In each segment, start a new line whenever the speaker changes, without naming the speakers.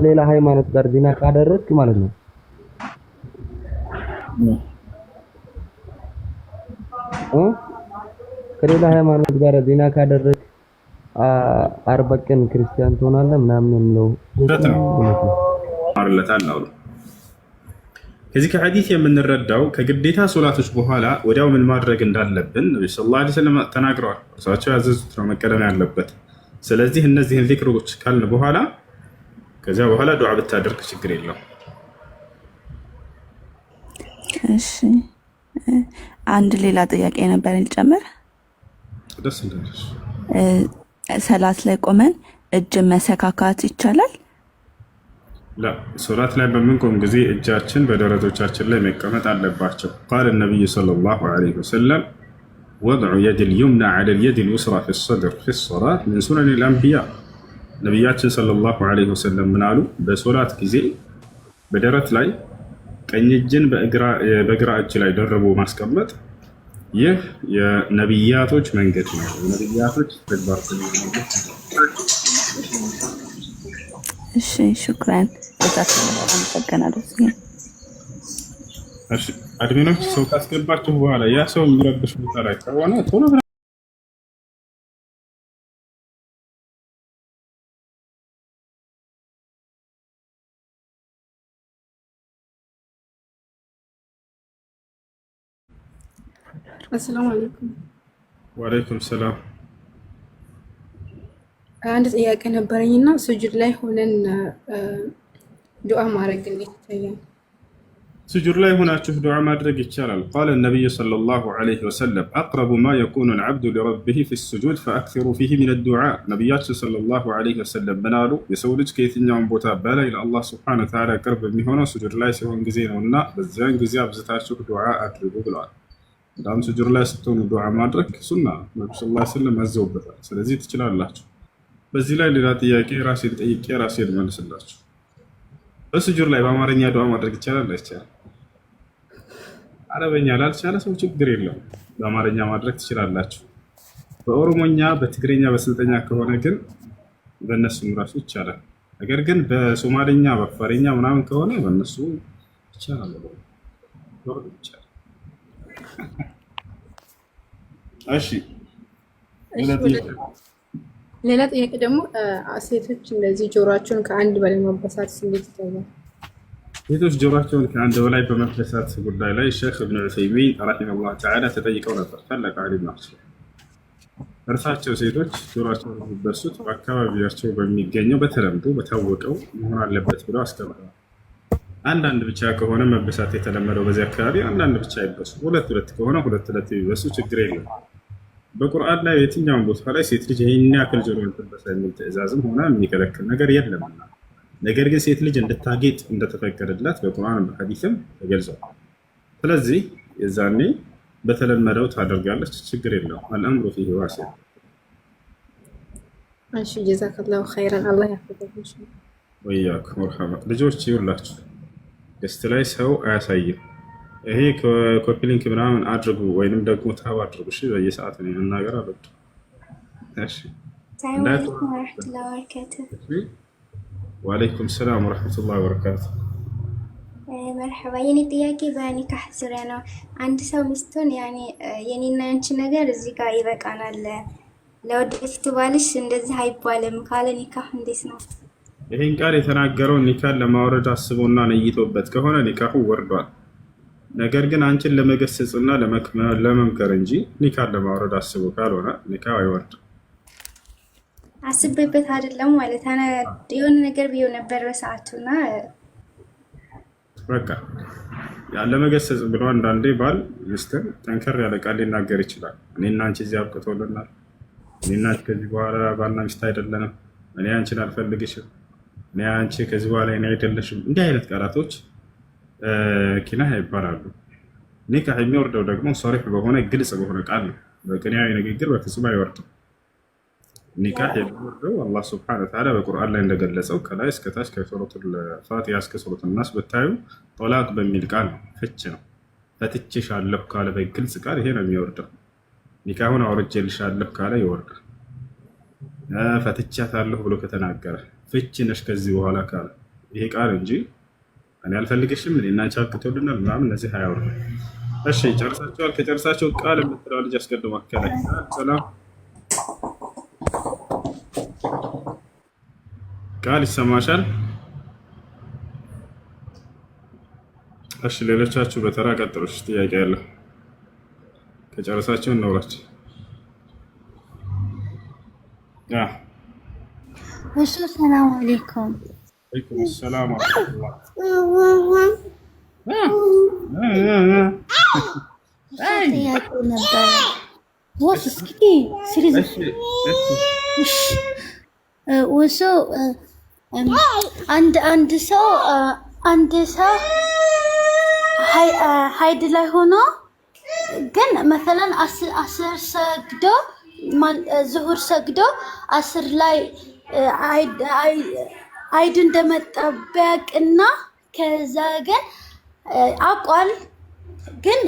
ሌላ ሃይማኖት ጋር ዚና ካደረግክ ማለት ነው ከሌላ ሃይማኖት ጋር ዚና ካደረግክ 40 ቀን ክርስቲያን ትሆናለህ ምናምን ነው
አርለታል። ከዚህ ከሐዲስ የምንረዳው ከግዴታ ሶላቶች በኋላ ወዲያው ምን ማድረግ እንዳለብን ነብዩ ሰለላሁ ዐለይሂ ወሰለም ተናግረዋል። እርሳቸው ያዘዙት ነው መቀደም ያለበት። ስለዚህ እነዚህን ዚክሮች ካልን በኋላ ከዚያ በኋላ ዱዓ ብታደርግ ችግር የለው።
እሺ አንድ ሌላ ጥያቄ ነበረኝ ልጨምር።
ደስ እንደሽ
ሰላት ላይ ቆመን እጅ መሰካካት ይቻላል?
لا ሶላት ላይ በምንቆም ጊዜ እጃችን በደረቶቻችን ላይ መቀመጥ አለባቸው። قال النبي صلى الله عليه وسلم وضع يد اليمنى على اليد اليسرى في الصدر في الصلاة من سنن الأنبياء ነብያችን ሰለላሁ ዐለይሂ ወሰለም ምን አሉ? በሶላት ጊዜ በደረት ላይ ቀኝ እጅን በግራ እጅ ላይ ደርቦ ማስቀመጥ ይህ የነብያቶች መንገድ ነው። ነብያቶች ተግባር
እሺ ሹክራን አመሰግናለሁ።
እሺ አድሚኖች ሰው ካስገባችሁ በኋላ ያ ሰው የሚረብሽ ቦታ ላይ ከሆነ ቶሎ
አሰላሙ አለይኩም።
ወአለይኩም ሰላም።
አንድ ጥያቄ ነበረኝና ስጁድ ላይ ሆነን ዱዓ ማድረግ እንዴት ይታያል?
ስጁድ ላይ ሆናችሁ ዱዓ ማድረግ ይቻላል። قال النبي صلى الله عليه وسلم أقرب ما يكون العبد لربه في السجود فأكثروا فيه من الدعاء ነብያችን صلى الله عليه وسلم ምናሉ የሰው ልጅ ከየትኛውም ቦታ በላይ ለአላህ Subhanahu Wa Ta'ala ቅርብ የሚሆነው ስጁድ ላይ ሲሆን ጊዜ ነውና በዚያን ጊዜ አብዝታችሁ ዱዓ አድርጉ ብለዋል። በጣም ስጁድ ላይ ስትሆኑ ዱዓ ማድረግ ሱና ነብዩ ሰለላሁ ዐለይሂ ወሰለም አዘውበታል። ስለዚህ ትችላላችሁ። በዚህ ላይ ሌላ ጥያቄ ራሴን ጠይቄ ራሴን መልስላችሁ። በስጁድ ላይ በአማርኛ ዱዓ ማድረግ ይቻላል አይቻልም? አረበኛ ላልቻለ ሰው ችግር የለውም፣ በአማርኛ ማድረግ ትችላላችሁ። በኦሮሞኛ፣ በትግርኛ፣ በስልጠኛ ከሆነ ግን በእነሱም ራሱ ይቻላል። ነገር ግን በሶማሌኛ፣ በአፋርኛ ምናምን ከሆነ በእነሱ ይቻላል። እሺ
ሌላ ጥያቄ ደግሞ ሴቶች እንደዚህ ጆሮአቸውን ከአንድ በላይ መበሳት እንዴት ይታያል?
ሴቶች ጆሮአቸውን ከአንድ በላይ በመበሳት ጉዳይ ላይ ሼክ ኢብኑ ዑሰይሚን ረሂመሁላህ ተዓላ ተጠይቀው ነበር። ታላቅ ዓሊም ናቸው። እርሳቸው ሴቶች ጆሮአቸውን የሚበሱት በአካባቢያቸው በሚገኘው በተለምዶ በታወቀው መሆን አለበት ብለው አስቀምጠዋል። አንዳንድ ብቻ ከሆነ መበሳት የተለመደው በዚህ አካባቢ አንዳንድ ብቻ ይበሱ፣ ሁለት ሁለት ከሆነ ሁለት ሁለት ይበሱ፣ ችግር የለም። በቁርአን ላይ የትኛውን ቦታ ላይ ሴት ልጅ ይህን ያክል ጆሮዋን ትበሳ የሚል ትዕዛዝም ሆነ የሚከለክል ነገር የለምና፣ ነገር ግን ሴት ልጅ እንድታጌጥ እንደተፈቀደላት በቁርአን በሐዲስም ተገልጿል። ስለዚህ የዛኔ በተለመደው ታደርጋለች፣ ችግር የለውም። አልአምሩ ፊሂ ዋሲዕ።
እሺ ጀዛከላሁ ኸይረን። አላህ ያፈቀሽ
ወያኩም መርሐባ። ልጆች ይውላችሁ ገስት ላይ ሰው አያሳይም። ይሄ ኮፒ ሊንክ ምናምን አድርጉ ወይንም ደግሞ ታብ አድርጉ። እሺ በየሰዓቱ ነው መናገር አለበት። እሺ ሰላም አለይኩም ወራህመቱላሂ ወበረካቱሁ። ወአለይኩም ሰላም ወራህመቱላሂ ወበረካቱሁ።
መርሐባ። የኔ ጥያቄ በኒካህ ዙሪያ ነው። አንድ ሰው ሚስቱን ያኔ የኔና ያንቺ ነገር እዚህ ጋር ይበቃናል፣ ለወደፊቱ ባልሽ እንደዚህ አይባልም ካለ ኒካህ እንዴት ነው?
ይሄን ቃል የተናገረው ኒካህን ለማውረድ አስቦና ነይቶበት ከሆነ ኒካሁ ወርዷል። ነገር ግን አንቺን ለመገሰጽና ለመምከር እንጂ ኒካህን ለማውረድ አስቦ ካልሆነ ኒካህ አይወርድም።
አስቤበት አይደለም ማለት አና የሆነ ነገር ቢሆን ነበር በሰዓቱና
በቃ ያለ መገሰጽ ብሎ አንዳንዴ ባል ሚስትን ጠንከር ያለ ቃል ሊናገር ይችላል። እኔና አንቺ እዚህ አብቅቶልናል፣ እኔና አንቺ ከዚህ በኋላ ባልና ሚስት አይደለንም፣ እኔ አንቺን አልፈልግሽም፣ እኔ አንቺ ከዚህ በኋላ እኔ አይደለሽም፣ እንዲህ አይነት ቃላቶች ኪናህ ይባላሉ። ኒካህ የሚወርደው ደግሞ ሶሪህ በሆነ ግልጽ በሆነ ቃል ነው። በቅንያዊ ንግግር በፍጹም አይወርድም። ኒካህ የሚወርደው አላህ ሱብሓነሁ ወተዓላ በቁርአን ላይ እንደገለጸው ከላይ እስከታች ከሱረቱል ፋቲሃ እስከ ሱረቱን ናስ ብታዩ ጦላቅ በሚል ቃል ነው፣ ፍች ነው። ፈትቼሻለሁ ካለ በግልጽ ቃል ይሄ ነው የሚወርደው። ኒካሁን አውርጄልሻለሁ ካለ ይወርዳል። ፈትቻታለሁ ብሎ ከተናገረ ፍቺ ነሽ ከዚህ በኋላ ካለ ይሄ ቃል እንጂ እኔ አልፈልግሽም እኔና አንቺ አልክቶልናል ምናምን እነዚህ አያወራም። እሺ ጨርሳችኋል? ከጨርሳችሁ ቃል የምትለው ልጅ አስቀድሞ አከለ። ሰላም ቃል ይሰማሻል? እሺ ሌሎቻችሁ በተራ ቀጥሎሽ ጥያቄ ያለው ከጨረሳችሁ እናውራችሁ።
ሰላም አለይኩም።
ወአለይኩም ሰላም ወራህመቱላህ።
ጥያቄ ነበረ። ወስ እስኪ ሲሪዝ ወሶ አንድ ሰው ሀይድ ላይ ሆኖ ግን መሰለን 10 ሰግዶ ዙሁር ሰግዶ 10 ላይ አይድ እንደመጠበቅና ከዛ ግን አቋል ግን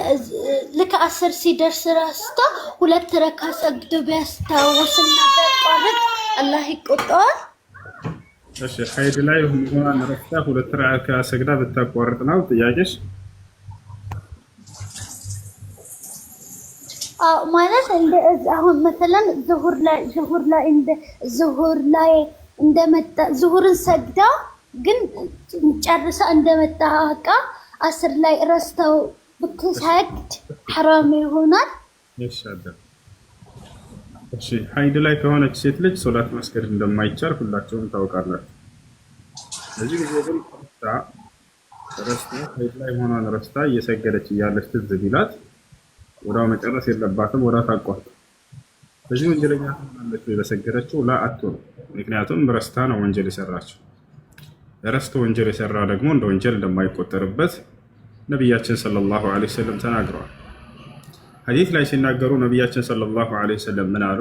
ልክ 10 ሲደርስ ረስቶ 2 ረካ ሰግዶ ቢያስታውስና ቢያቋርጥ አላህ ይቆጣዋል?
እሺ ሀይድ ላይ ሆኗን ረስታ 2 ረካ ሰግዳ ብታቋርጥ ነው ጥያቄሽ?
ማለት እንደ አሁን መሰለን ዙሁር ላይ እንደመጣ ዙሁርን ሰግዳ ግን ጨርሳ እንደመጣ አቃ 10 ላይ ረስተው ብትሰግድ حرام ይሆናል?
እሺ ሀይድ ላይ ከሆነች ሴት ልጅ ሶላት መስገድ እንደማይቻል ሁላችሁም ታውቃላችሁ። እዚህ ጊዜ ግን ረስታ ሀይድ ላይ ሆኗን ረስታ እየሰገደች እያለች ትዝ ቢላት ወዳው መጨረስ የለባትም፣ ወዳው ታቋርጥ። በዚህ ወንጀለኛ ትሆናለች በሰገደችው ላ አትሆንም። ምክንያቱም ረስታ ነው ወንጀል የሰራችው። ረስቶ ወንጀል የሰራ ደግሞ እንደ ወንጀል እንደማይቆጠርበት ነቢያችን ሰለላሁ ዐለይሂ ወሰለም ተናግረዋል። ሐዲስ ላይ ሲናገሩ ነቢያችን ሰለላሁ ዐለይሂ ወሰለም ምን አሉ?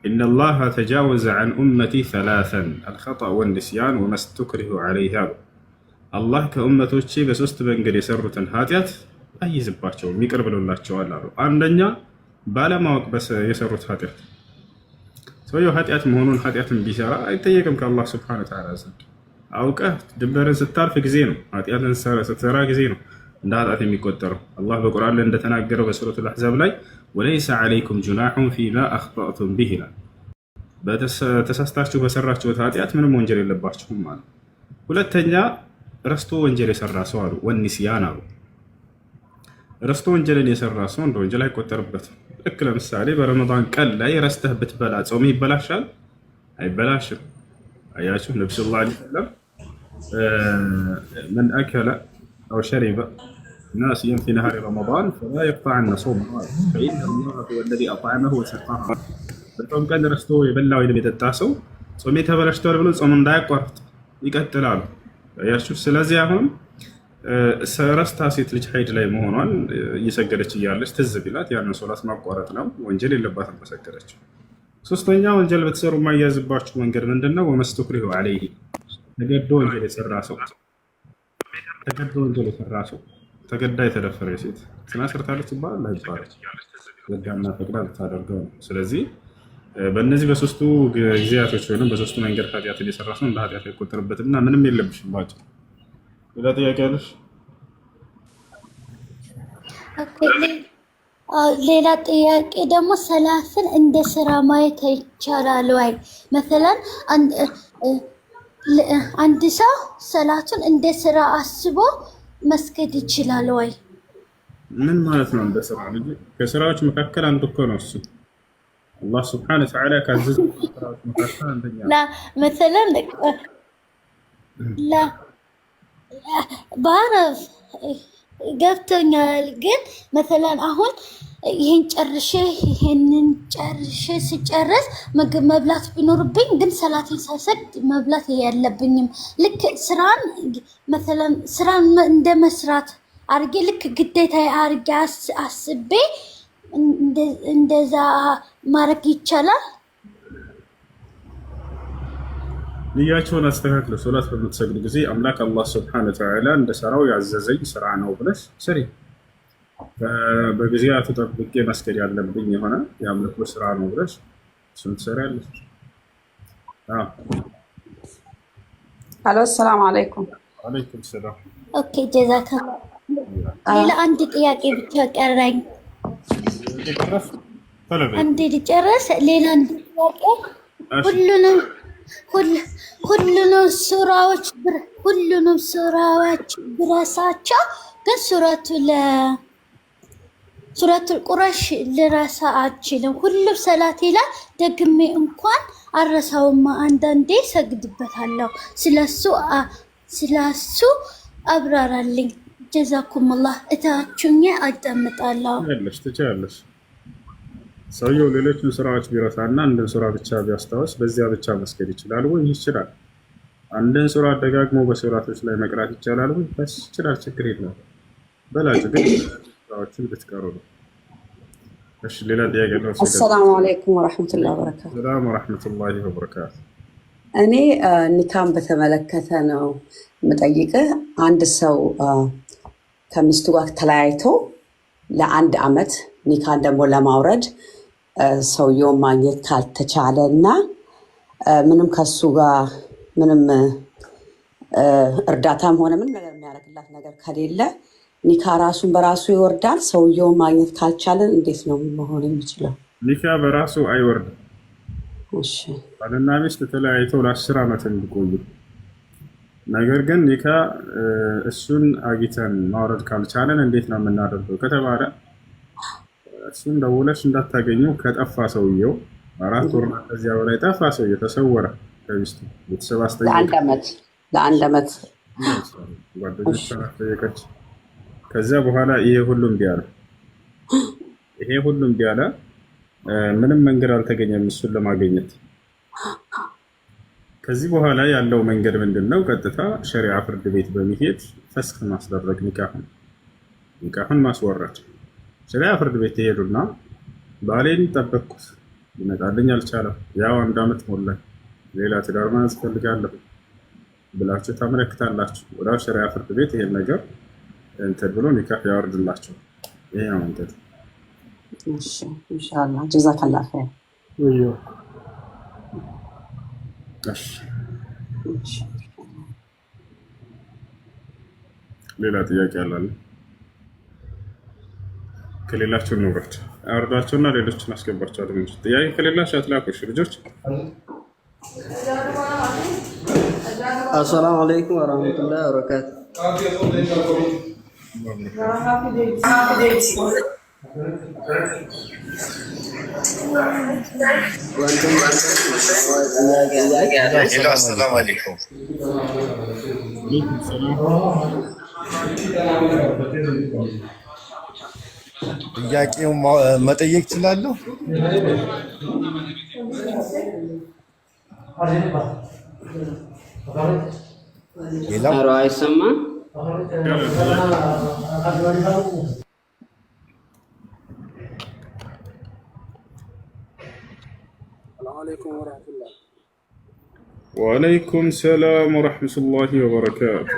ኢነላሃ ተጃወዘ ዐን ኡመቲ ሰላሰን አልኸጠእ ወንስያን ወመስቱክሪሁ ዐለይህ አሉ። አላህ ከኡመቶቼ በሶስት መንገድ የሰሩትን ኃጢአት አይዝባቸውም፣ ይቅር ብሎላቸዋል አሉ። አንደኛ ባለማወቅ የሰሩት ኃጢአት። ሰውየው ኃጢአት መሆኑን ኃጢአትን ቢሰራ አይጠየቅም ከአላህ ሱብሓነሁ ወተዓላ ዘንድ። አውቀህ ድንበርን ስታልፍ ጊዜ ነው፣ ኃጢአትን ስትሰራ ጊዜ ነው እንደ ኃጢአት የሚቆጠረው። አላህ በቁርአን ላይ እንደተናገረው በሱረቱል አሕዛብ ላይ ወለይሰ ዐለይኩም ጁናሑን ፊማ አኽጠእቱም ቢህ ይላል። ተሳስታችሁ በሰራችሁት ኃጢአት ምንም ወንጀል የለባችሁም አሉ። ሁለተኛ ረስቶ ወንጀል የሰራ ሰው አሉ ወንስያን አሉ። ረስቶ ወንጀልን የሰራ ሰው እንደ ወንጀል አይቆጠርበትም። ልክ ለምሳሌ በረመዳን ቀን ላይ ረስተህ ብትበላ ጾም ይበላሻል? አይበላሽም። አያችሁ ነብዩ ሰለላሁ ዐለይሂ ወሰለም መን አከለ አው ሸሪበ ናሲያን ፊ ነሃሪ ረመዳን ፈላ የቅጠዐነ ሶመሁ ፈኢነ አላህ ሁወ አለዚ አጥዐመሁ ወሰቀሁ። በጾም ቀን ረስቶ የበላ ወይም የጠጣ ሰው ጾሜ ተበላሽቷል ብሎ ጾም እንዳያቋርጥ ይቀጥላሉ። አያችሁ። ስለዚህ አሁን ረስታ ሴት ልጅ ሀይድ ላይ መሆኗን እየሰገደች እያለች ትዝ ቢላት ያንን ሶላት ማቋረጥ ነው፣ ወንጀል የለባትም በሰገደችው። ሶስተኛ ወንጀል በተሰሩ የማያዝባችሁ መንገድ ምንድነው? ወመስቱክሪሁ ዐለይህ ተገዶ ወንጀል የሰራ ሰው ተገዳ የተደፈረ ሴት ስና ሰርታለች ይባላል አይባልም? ገዳና ፈቅዳ ልታደርገው ነው። ስለዚህ በእነዚህ በሶስቱ ጊዜያቶች ወይም በሶስቱ መንገድ ኃጢአትን የሰራ ሰው እንደ ኃጢአት አይቆጠርበትም እና ምንም የለብሽም ባጭሩ። ሌላ ጥያቄ አለሽ?
ሌላ ጥያቄ ደግሞ ሰላትን እንደ ስራ ማየት ይቻላል ወይ? መሰለን አንድ ሰው ሰላቱን እንደ ስራ አስቦ መስገድ ይችላል ወይ?
ምን ማለት ነው እንደ ስራ? ልጅ ከስራዎች መካከል አንዱ እኮ ነው እሱ። አላህ ሱብሓነሁ ወተዓላ ካዘዘ ስራዎች መካከል አንደኛ
ላ መሰለን ላ ባረፍ ገብቶኛል። ግን መሰለን አሁን ይሄንን ጨርሼ ስጨርስ ምግብ መብላት ቢኖርብኝ ግን ሰላቴን ሳይሰግድ መብላት ያለብኝም ልክ ስራን መሰለን ስራን እንደ መስራት አርጌ ልክ ግዴታ አርጌ አስቤ እንደዛ ማድረግ ይቻላል?
ንያቸውን አስተካክለ ሶላት በምትሰግድ ጊዜ አምላክ አላህ ሱብሓነሁ ወተዓላ እንደሰራው ያዘዘኝ ስራ ነው ብለሽ ስሪ። በጊዜያቱ ጠብቄ መስገድ ያለብኝ የሆነ የአምልኮ ስራ ነው ብለሽ እሱን ትሰሪያለሽ።
አሎ ሰላም አለይኩም።
ወአለይኩም ሰላም።
ኦኬ ጀዛካ። ሌላ አንድ ጥያቄ ብቻ ቀረኝ። አንድ ልጨርስ። ሌላ አንድ ጥያቄ ሁሉንም ሱራዎች ብረሳቸው ግን ሱረቱል ቁረሽ ልረሳ አልችልም። ሁሉም ሰላቴ ላይ ደግሜ እንኳን አረሳውማ። አንዳንዴ ሰግድበታለሁ። ስለሱ አብራራልኝ። ጀዛኩሙላህ። እታችሁኝ አዳምጣለሁ።
ትችያለሽ። ሰውየው ሌሎችን ስራዎች ቢረሳና አንድን ስራ ብቻ ቢያስታውስ በዚያ ብቻ መስገድ ይችላል ወይ? ይችላል። አንድን ስራ ደጋግሞ በሶላቶች ላይ መቅራት ይቻላል ወይ? በስ ይችላል። ችግር የለም። በላጭ ግን ስራዎችን ብትቀሩ ነው። እሺ ሌላ ጥያቄ ነው?
አሰላሙ አለይኩም ወራህመቱላሂ ወበረካቱ።
ሰላም ወራህመቱላሂ ወበረካቱ።
እኔ ኒካን በተመለከተ ነው የምጠይቅህ። አንድ ሰው ከሚስቱ ጋር ተለያይቶ ለአንድ አመት ኒካን ደግሞ ለማውረድ ሰውየውን ማግኘት ካልተቻለ እና ምንም ከሱ ጋር ምንም እርዳታም ሆነ ምንም ነገር የሚያደርግላት ነገር ከሌለ ኒካ ራሱን በራሱ ይወርዳል። ሰውየውን ማግኘት ካልቻለን እንዴት ነው መሆን የሚችለው?
ኒካ በራሱ አይወርድም።
እሺ
ባልና ሚስት ተለያይተው ለ10 ዓመት እንዲቆዩ፣ ነገር ግን ኒካ እሱን አግኝተን ማውረድ ካልቻለን እንዴት ነው የምናደርገው ከተባለ እሱን ደውለሽ እንዳታገኙ ከጠፋ ሰውየው 4 ወር ከዚያ በላይ ጠፋ ሰውየው ተሰወረ ከሚስቱ ቤተሰብ አስጠየቀ።
ለአንድ ዓመት
ጓደኞቿ አስጠየቀች። ከዚያ በኋላ ይሄ ሁሉም ቢያለ ምንም መንገድ አልተገኘም እሱን ለማግኘት። ከዚህ በኋላ ያለው መንገድ ምንድነው? ቀጥታ ሸሪዓ ፍርድ ቤት በመሄድ ፈስክ ማስደረግ፣ ኒካህን ማስወረድ። ሸሪዓ ፍርድ ቤት ትሄዱና ባሌን ጠበቅኩት ይመጣልኝ አልቻለም፣ ያው 1 ዓመት ሞላኝ፣ ሌላ ትዳር መያዝ እፈልጋለሁ ብላችሁ ታመለክታላችሁ። ወደ ሸሪዓ ፍርድ ቤት ይሄን ነገር እንትን ብሎ ኒካህ ያወርድላችሁ። ይሄ ነው እንትን።
እሺ ኢንሻአላህ ጀዛከላህ ኸይር።
እሺ ሌላ ጥያቄ አላለ? ከሌላችሁ ንውረድ አወርዳችሁና ሌሎችን አስገባችኋል። ጥያቄ ከሌላችሁ አትላኩሽ ልጆች።
አሰላሙ አለይኩም ወራህመቱላሂ ወበረካቱ።
አሰላሙ አለይኩም። ጥያቄው መጠየቅ እችላለሁ?
ሌላው አይሰማም።
ወአለይኩም ሰላም ወራህመቱላሂ ወበረካቱ።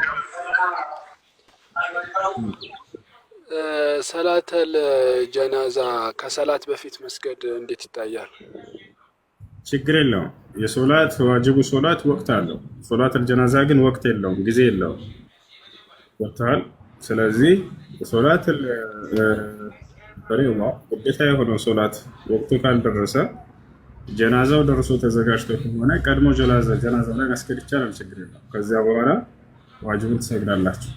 ሰላተል ጀናዛ ከሰላት በፊት መስገድ እንዴት ይታያል?
ችግር የለውም። የሶላት ዋጅቡ ሶላት ወቅት አለው። ሶላተል ጀናዛ ግን ወቅት የለውም፣ ጊዜ የለውም። ወቅታል። ስለዚህ ሶላተል ፈሪዳ ግዴታ የሆነው ሶላት ወቅቱ ካልደረሰ ጀናዛው ደርሶ ተዘጋጅቶ ከሆነ ቀድሞ ጀናዛው ላይ መስገድ ይቻላል፣ ችግር የለውም። ከዚያ በኋላ ዋጅቡን ትሰግዳላችሁ።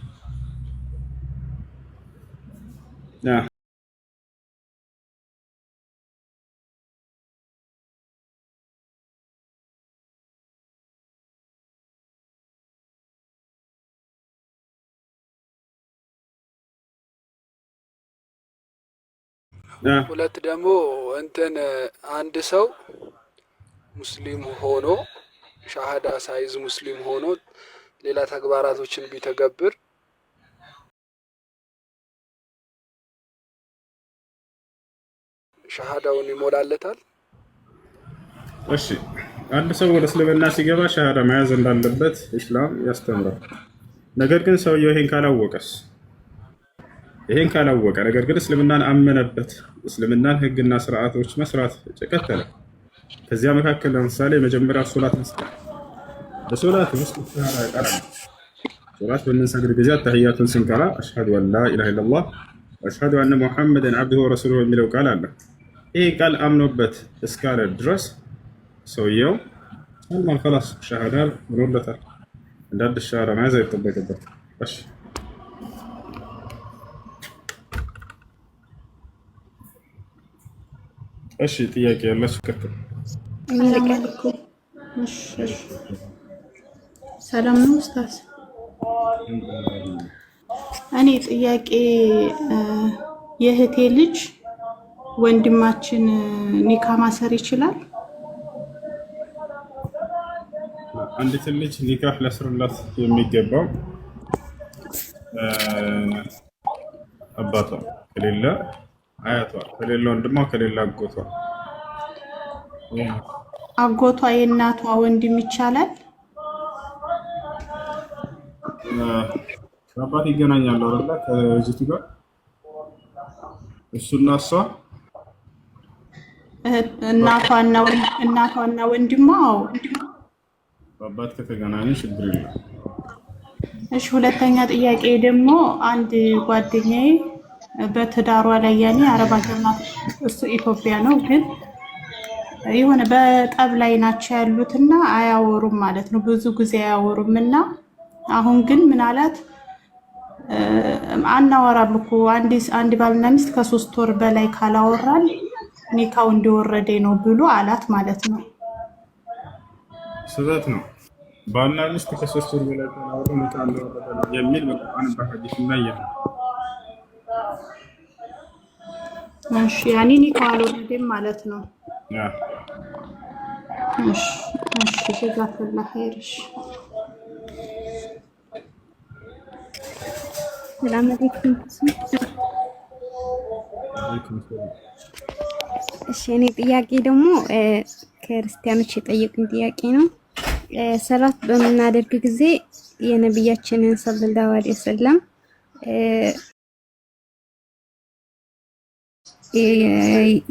ሁለት ደግሞ እንትን አንድ ሰው ሙስሊም ሆኖ ሻሃዳ ሳይዝ ሙስሊም ሆኖ ሌላ ተግባራቶችን ቢተገብር ሻሃዳውን ይሞላለታል?
እሺ አንድ ሰው ወደ እስልምና ሲገባ ሻሃዳ መያዝ እንዳለበት ኢስላም ያስተምራል። ነገር ግን ሰውየው ይሄን ካላወቀ ነገር ግን እስልምናን አመነበት፣ እስልምናን ህግና ስርዓቶች መስራት ተከተለ። ከዚያ መካከል ለምሳሌ የመጀመሪያ ሶላት መስገድ፣ በሶላት ውስጥ ኢስቲኻራ ይቀራል። ሶላት በምንሰግድ ጊዜ አተህያቱን ስንቀራ አሽሀዱ አን ላ ኢላሃ ኢለላህ ወአሽሀዱ አነ ሙሐመደን ዐብዱሁ ወረሱሉሁ የሚለው ቃል አለ። ይህ ቃል አምኖበት እስካለ ድረስ ሰውየው ሰልማን ኸላስ ሸሃዳ ብሎለታል። እንደ አዲስ ሸሃዳ መያዝ አይጠበቅበትም። እሺ እሺ፣ ጥያቄ ያላችሁ ቀጥሉ።
ሰላም ነው ኡስታዝ። እኔ ጥያቄ የእህቴ ልጅ ወንድማችን ኒካ ማሰር ይችላል?
አንዲት ልጅ ኒካህ ሊያስርላት የሚገባው አባቷ ከሌለ አያቷ፣ ከሌለ ወንድሟ፣ ከሌለ አጎቷ።
አጎቷ የእናቷ ወንድም ይቻላል?
ከአባት ይገናኛሉ አይደለ? ከልጅቱ ጋር እሱና እሷ
እናቷና ወንድሟ።
በአባት ከተገናኙ ችግር የለም።
እሺ፣ ሁለተኛ ጥያቄ ደግሞ አንድ ጓደኛዬ በትዳሯ ላይ ያኔ አረብ ሀገር ናት፣ እሱ ኢትዮጵያ ነው። ግን የሆነ በጠብ ላይ ናቸው ያሉትና አያወሩም ማለት ነው፣ ብዙ ጊዜ አያወሩም። እና አሁን ግን ምን አላት፣ አናወራም እኮ አንድ ባልና ሚስት ከ3 ወር በላይ ካላወራን ኒካው እንደወረደ ነው ብሎ አላት ማለት ነው።
ስህተት ነው። ባልና ሚስት ከ3 ወር በላይ ካላወሩ ኒካው እንደወረደ ነው የሚል በቁርአን በሐዲስ ላይ ያለ።
እሺ፣ ያኔ ኒካው አልወረደም ማለት ነው። እሺ ጀዛከላህ ኸይር።
ሰላም አለይኩም። እሺ፣ እኔ ጥያቄ ደግሞ ክርስቲያኖች የጠየቁኝ ጥያቄ ነው። ሰላት በምናደርግ ጊዜ የነብያችንን ሰለላሁ ዐለይሂ ወሰለም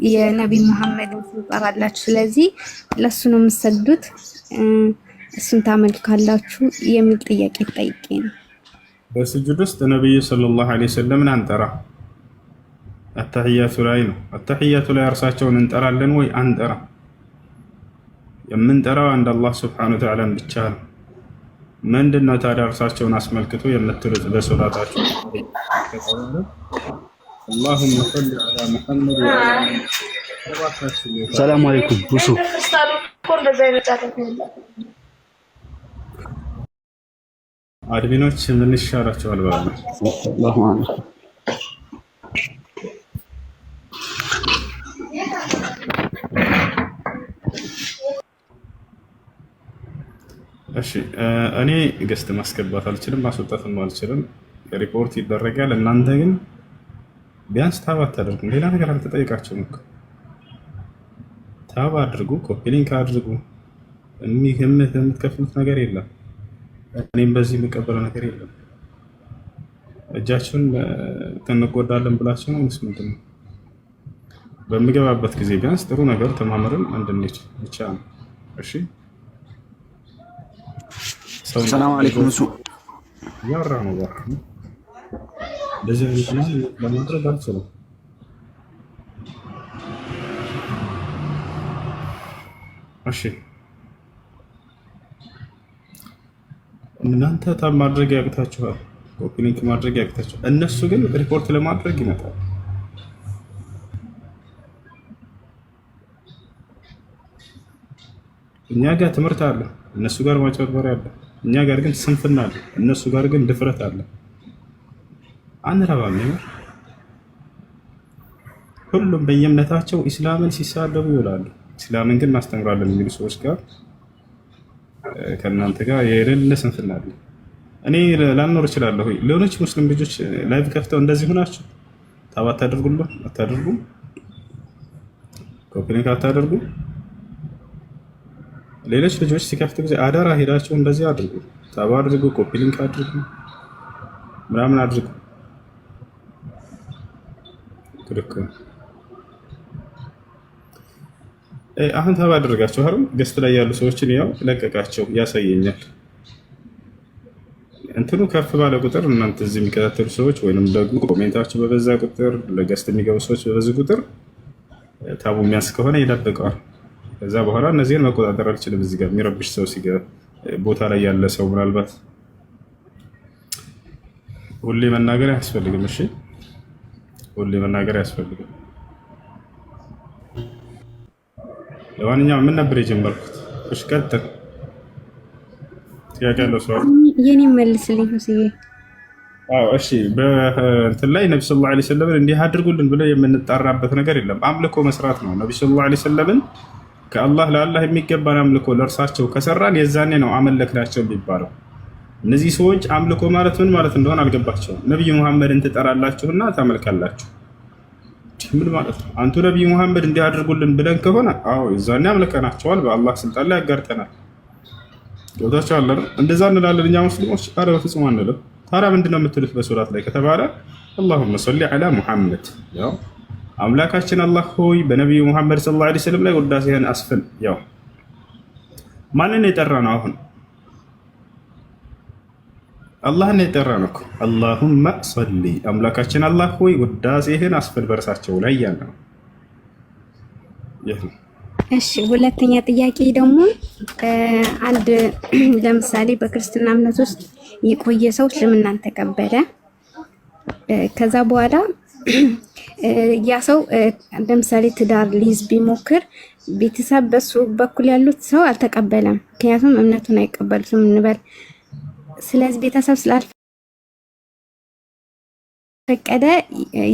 የነብይ መሐመድን ትጠራላችሁ፣ ስለዚህ ለሱ ነው የምትሰግዱት፣ እሱን ታመልካላችሁ የሚል ጥያቄ ጠይቄ ነው።
በስጁድ ውስጥ ነብዩ ሰለላሁ ዐለይሂ ወሰለምን አንጠራ። አተህያቱ ላይ ነው። አተህያቱ ላይ እርሳቸውን እንጠራለን ወይ አንጠራ? የምንጠራው አንድ አላህ ሱብሓነሁ ወተዓላ ብቻ ነው። ምንድነው ታዲያ እርሳቸውን አስመልክቶ የምትሉት በሶላታችሁ? اللهم صل على محمد
السلام عليكم وشو
አድሚኖች ምን ይሻላቸዋል? እሺ፣ እኔ ገስት ማስገባት አልችልም፣ ማስወጣትም አልችልም። ሪፖርት ይደረጋል። እናንተ ግን ቢያንስ ታብ አታደርጉም። ሌላ ነገር አልተጠይቃችሁም እኮ። ታብ አድርጉ፣ ኮፒ ሊንክ አድርጉ። የምትከፍሉት ነገር የለም። እኔም በዚህ የምቀበለው ነገር የለም። እጃችሁን እንጎዳለን ብላችሁ ነው ምስ ምንድን ነው? በምገባበት ጊዜ ቢያንስ ጥሩ ነገር ተማምረን እንድንሄድ ብቻ ነው። እሺ፣
ሰላም አለይኩም። እሱ
ያወራ ነው ጋር እንደዚህ አይነት ነው ለማድረግ አልችልም። እሺ፣ እናንተ ታብ ማድረግ ያቅታችኋል፣ ኮፒ ሊንክ ማድረግ ያቅታችኋል። እነሱ ግን ሪፖርት ለማድረግ ይመጣል። እኛ ጋር ትምህርት አለ፣ እነሱ ጋር ማጭበርበሪያ አለ። እኛ ጋር ግን ስንፍና አለ፣ እነሱ ጋር ግን ድፍረት አለ። አንረባም። ሁሉም በየእምነታቸው ኢስላምን ሲሳደቡ ይውላሉ። ኢስላምን ግን እናስተምራለን የሚሉ ሰዎች ጋር ከእናንተ ጋር የሌለ ስንፍና አለ። እኔ ላልኖር እችላለሁ። ሌሎች ሙስሊም ልጆች ላይቭ ከፍተው እንደዚህ ሆናችሁ ታባ አታደርጉም፣ ኮፒ ሊንክ አታደርጉ። ሌሎች ልጆች ሲከፍቱ ጊዜ አደራ ሄዳችሁ እንደዚህ አድርጉ፣ ታባ አድርጉ፣ ኮፒ ሊንክ አድርጉ፣ ምናምን አድርጉ። አሁን ተባ አድርጋቸው አይደል ገስት ላይ ያሉ ሰዎችን ያው ለቀቃቸው ያሳየኛል። እንትኑ ከፍ ባለ ቁጥር እናንተ እዚህ የሚከታተሉ ሰዎች ወይንም ደግሞ ኮሜንታቸው በበዛ ቁጥር ለገስት የሚገቡ ሰዎች በበዙ ቁጥር ታቡ የሚያስ ከሆነ ይደብቀዋል። ከዛ በኋላ እነዚህን መቆጣጠር አልችልም። እዚህ ጋር የሚረብሽ ሰው ሲገባ ቦታ ላይ ያለ ሰው ምናልባት ሁሌ መናገር አያስፈልግም። እሺ ሁሌ መናገር አያስፈልግም። ለማንኛውም ምን ነበር የጀመርኩት? እሺ ቀጥል። ጥያቄ ያለው ሰው
የኔ መልስልኝ ሁስዬ።
እሺ በእንትን ላይ ነብዩ ሰለላሁ ዐለይሂ ወሰለም እንዲህ አድርጉልን ብለው የምንጣራበት ነገር የለም። አምልኮ መስራት ነው። ነብዩ ሰለላሁ ዐለይሂ ወሰለም ከአላህ ለአላህ የሚገባን አምልኮ ለእርሳቸው ከሰራን የዛኔ ነው አመለክናቸው የሚባለው። እነዚህ ሰዎች አምልኮ ማለት ምን ማለት እንደሆነ አልገባቸውም። ነብዩ መሐመድን ትጠራላችሁና ታመልካላችሁ። ምን ማለት ነው? አንቱ ነብዩ መሐመድ እንዲህ አድርጉልን ብለን ከሆነ አዎ የዛኔ አምልከናቸዋል፣ በአላህ ስልጣን ላይ ያጋርተናል። ዶታቸው አለ እንደዛ እንላለን እኛ ሙስሊሞች። ኧረ በፍጹም አንልም። ታዲያ ምንድነው የምትሉት በሶላት ላይ ከተባለ አላሁመ ሰሊ ዐላ ሙሐመድ፣ ያው አምላካችን አላህ ሆይ በነብዩ መሐመድ ሰለላሁ ዐለይሂ ወሰለም ላይ ውዳሴህን አስፍን። ያው ማንን የጠራ ነው? አሁን አላህን የጠራ ነው እኮ። አላሁመ ሰሊ አምላካችን አላህ ሆይ ውዳሴህን አስፍን በእርሳቸው ላይ ያለ ነው። ይህ
እሺ ሁለተኛ ጥያቄ ደግሞ አንድ ለምሳሌ በክርስትና እምነት ውስጥ የቆየ ሰው እስልምናን ተቀበለ። ከዛ በኋላ ያ ሰው ለምሳሌ ትዳር ሊይዝ ቢሞክር ቤተሰብ በሱ በኩል ያሉት ሰው አልተቀበለም፣ ምክንያቱም እምነቱን አይቀበሉትም እንበል። ስለዚህ ቤተሰብ ስላልፈቀደ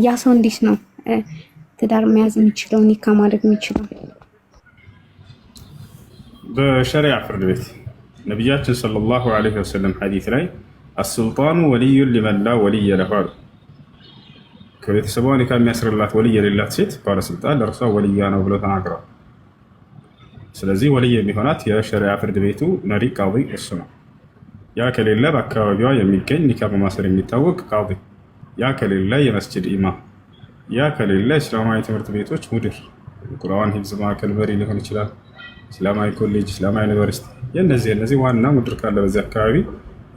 ያ ሰው እንዴት ነው ትዳር መያዝ የሚችለው ኒካ ማድረግ የሚችለው?
በሸሪዓ ፍርድ ቤት ነቢያችን ሰለላሁ ዐለይሂ ወሰለም ሐዲስ ላይ አስልጣኑ ወልዩን ሊመን ላ ወልየ ለሁ አሉ። ከቤተሰቧ ኒካ የሚያስርላት ወልይ የሌላት ሴት ባለስልጣን ለእርሷ ወልያ ነው ብለው ተናግረዋል። ስለዚህ ወልይ የሚሆናት የሸሪዓ ፍርድ ቤቱ መሪ ቃዲ እሱ ነው። ያ ከሌለ በአካባቢዋ የሚገኝ ኒካ በማሰር የሚታወቅ ቃዲ፣ ያ ከሌለ የመስጅድ ኢማም፣ ያ ከሌለ እስላማዊ ትምህርት ቤቶች ሙድር፣ ቁርአን ሂፍዝ ማዕከል መሪ ሊሆን ይችላል፣ እስላማዊ ኮሌጅ፣ እስላማዊ ዩኒቨርሲቲ፣ የእነዚህ ዋና ሙድር ካለ በዚህ አካባቢ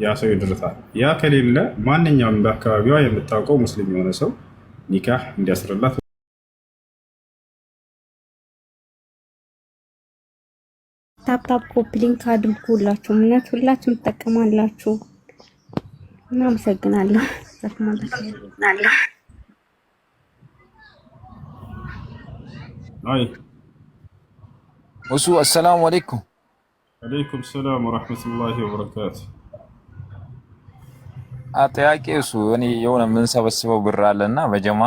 ያ ሰው ይድርታል። ያ ከሌለ ማንኛውም በአካባቢዋ የምታውቀው ሙስሊም የሆነ ሰው ኒካህ እንዲያስርላት
ታፕታፕ ኮፕሊንክ አድርጉላችሁ። እምነት ሁላችሁም ትጠቀማላችሁ። እናመሰግናለሁ።
አይ
እሱ አሰላሙ አለይኩም።
አለይኩም ሰላም ወራህመቱላሂ ወበረካቱ።
ጥያቄ እሱ እኔ የሆነ የምንሰበስበው ብር አለና በጀማ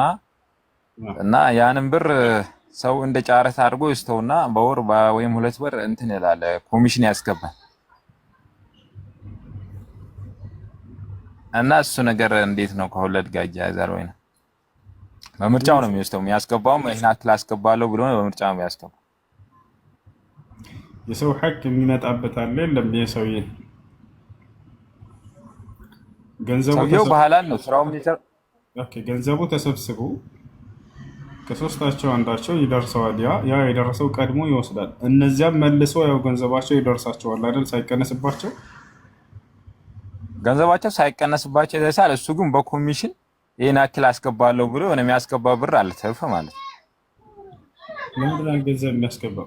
እና ያንን ብር ሰው እንደ ጫረት አድርጎ ይስተውና በወር ወይም 2 ወር እንትን ይላል ኮሚሽን ያስገባል። እና እሱ ነገር እንዴት ነው ከወለድ ጋር ያያዛል ወይ ነው? በምርጫው ነው የሚወስደው። የሚያስገባውም ይሄን አክል አስገባለሁ ብሎ ነው በምርጫው የሚያስገባው።
የሰው ሐቅ የሚመጣበት አለ የለም? የሰውዬ
ሰውየው በሐላል ነው ስራው የሚሰራ።
ኦኬ ገንዘቡ ተሰብስቦ ከሶስታቸው አንዳቸው ይደርሰዋል። ያ የደረሰው ቀድሞ ይወስዳል። እነዚያም መልሶ ያው ገንዘባቸው ይደርሳቸዋል አይደል? ሳይቀነስባቸው
ገንዘባቸው ሳይቀነስባቸው ይደርሳል። እሱ ግን በኮሚሽን ይሄን አክል አስገባለሁ ብሎ የሆነ የሚያስገባው ብር አለ ትርፍ ማለት ነው።
ለምንድን ነው ገንዘብ የሚያስገባው?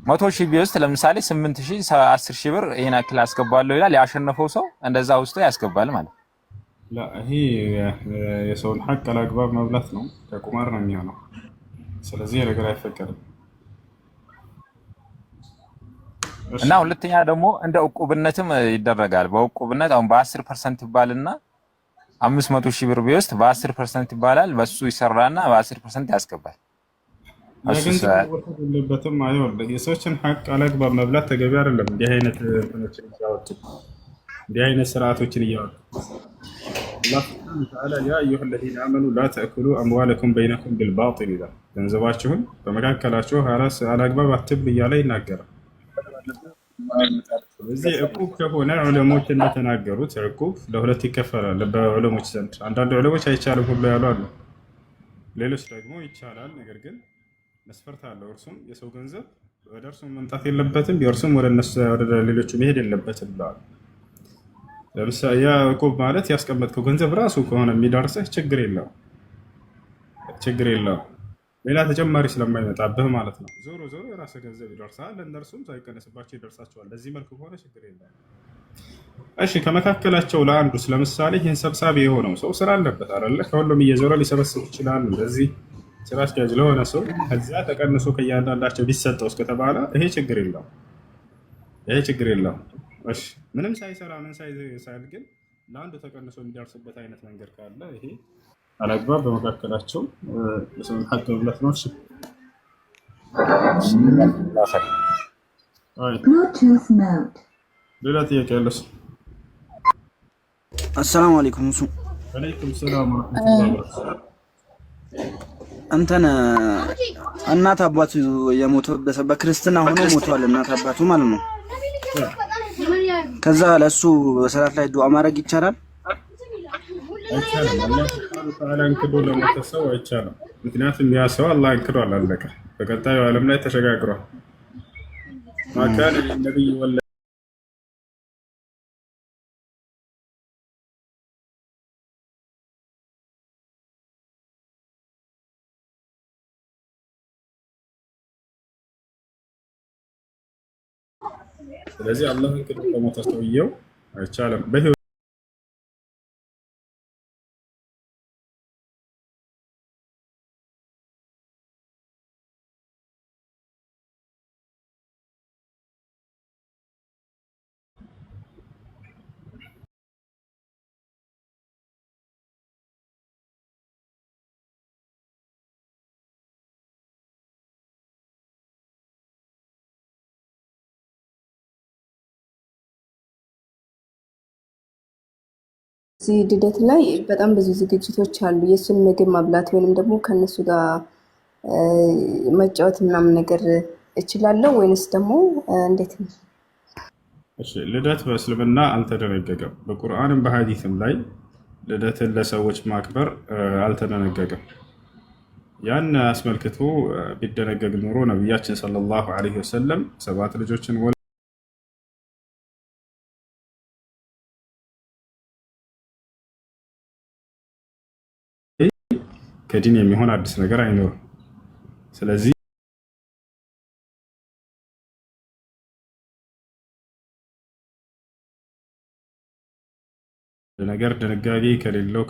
100,000 ቢወስድ ለምሳሌ 8,000 10,000 ብር ይሄን አክል አስገባለሁ ይላል። ያሸነፈው ሰው እንደዛ ውስጥ ያስገባል ማለት ነው።
ይሄ የሰውን ሐቅ አላግባብ መብላት ነው፣ ከቁማር ነው የሚሆነው። ስለዚህ ነገር አይፈቀድም።
እና ሁለተኛ ደግሞ እንደ ዕቁብነትም ይደረጋል። በዕቁብነት አሁን በ10% ይባልና 500,000 ብር ቢወስድ በ10% ይባላል። በሱ ይሰራና በ10% ያስገባል።
የለበትም አይወልህ። የሰዎችን ሐቅ አላግባብ መብላት ተገቢ አይደለም። እንዲህ አይነት እንትኖችን እያወጡ እንዲህ አይነት ስርዓቶችን እያወጡ አላህ ሱብሓነሁ ወተዓላ ያ አዩሀ ለዚነ አመኑ ላ ተእኩሉ አምዋለኩም በይነኩም ቢልባጢል ይላል። ገንዘባችሁን በመካከላችሁ አላግባብ አትብሉ እያለ ይናገራል። ስለዚህ ዕቁብ ከሆነ ዑለሞች እንደተናገሩት ዕቁብ ለሁለት ይከፈላል በዑለሞች ዘንድ። አንዳንድ ዑለሞች አይቻልም ሁሉ ያሉ አሉ፣ ሌሎች ደግሞ ይቻላል። ነገር ግን መስፈርት አለው። እርሱም የሰው ገንዘብ ወደ እርሱ መምጣት የለበትም፣ የእርሱም ወደ እነሱ ወደ ሌሎቹ መሄድ የለበትም ብለዋል። ለምሳሌ ያዕቆብ ማለት ያስቀመጥከው ገንዘብ ራሱ ከሆነ የሚደርስህ ችግር የለውም ሌላ ተጨማሪ ስለማይመጣብህ ማለት ነው። ዞሮ ዞሮ የራስህ ገንዘብ ይደርሳል፣ ለእነርሱም ሳይቀነስባቸው ይደርሳቸዋል። ለዚህ መልኩ ከሆነ ችግር የለም። እሺ ከመካከላቸው ለአንዱ ለምሳሌ ይህን ሰብሳቢ የሆነው ሰው ስራ አለበት አይደለ? ከሁሉም እየዞረ ሊሰበስብ ይችላል። እንደዚህ ስራ አስኪያጅ ለሆነ ሰው ከዚያ ተቀንሶ ከእያንዳንዳቸው ቢሰጠው እስከተባለ ይሄ ችግር የለውም። እሺ ምንም ሳይሰራ ምን ሳይል ግን ለአንዱ ተቀንሶ የሚደርስበት አይነት መንገድ ካለ ይሄ አላግባብ በመካከላቸው የሰውን ሀቅ መብላት ነው። እሺ ሌላ ጥያቄ ያለስ?
አሰላሙ አለይኩም እሱ
ወአለይኩም ሰላም ወራህመቱላሂ ወበረካቱህ።
እንትን እናት አባቱ የሞተበት በክርስትና ሆኖ ሞቷል፣ እናት አባቱ ማለት ነው። ከዛ ለሱ በሰላት ላይ ዱዓ ማድረግ ይቻላል?
አይቻልም። አላህ ሱብሓነሁ ወተዓላ እንክዶ ለሞተ ሰው አይቻልም። ምክንያቱም ያ ሰው አላህ እንክዷል፣ አለቀ። በቀጣዩ ዓለም ላይ ተሸጋግሯል። ማካን ነብይ ወለ ስለዚህ አላህ እንክዶ ለሞተ ሰውየው አይቻልም።
እዚህ ልደት ላይ በጣም ብዙ ዝግጅቶች አሉ። የእሱን ምግብ ማብላት ወይንም ደግሞ ከነሱ ጋር መጫወት ምናምን ነገር እችላለሁ ወይንስ ደግሞ እንዴት ነው?
እሺ ልደት በእስልምና አልተደነገገም። በቁርአንም በሐዲስም ላይ ልደትን ለሰዎች ማክበር አልተደነገገም። ያን አስመልክቶ ቢደነገግ ኖሮ ነቢያችን ሰለላሁ ዐለይሂ ወሰለም 7 ልጆችን ከዲን የሚሆን አዲስ ነገር አይኖርም። ስለዚህ ነገር ድንጋጌ ከሌለው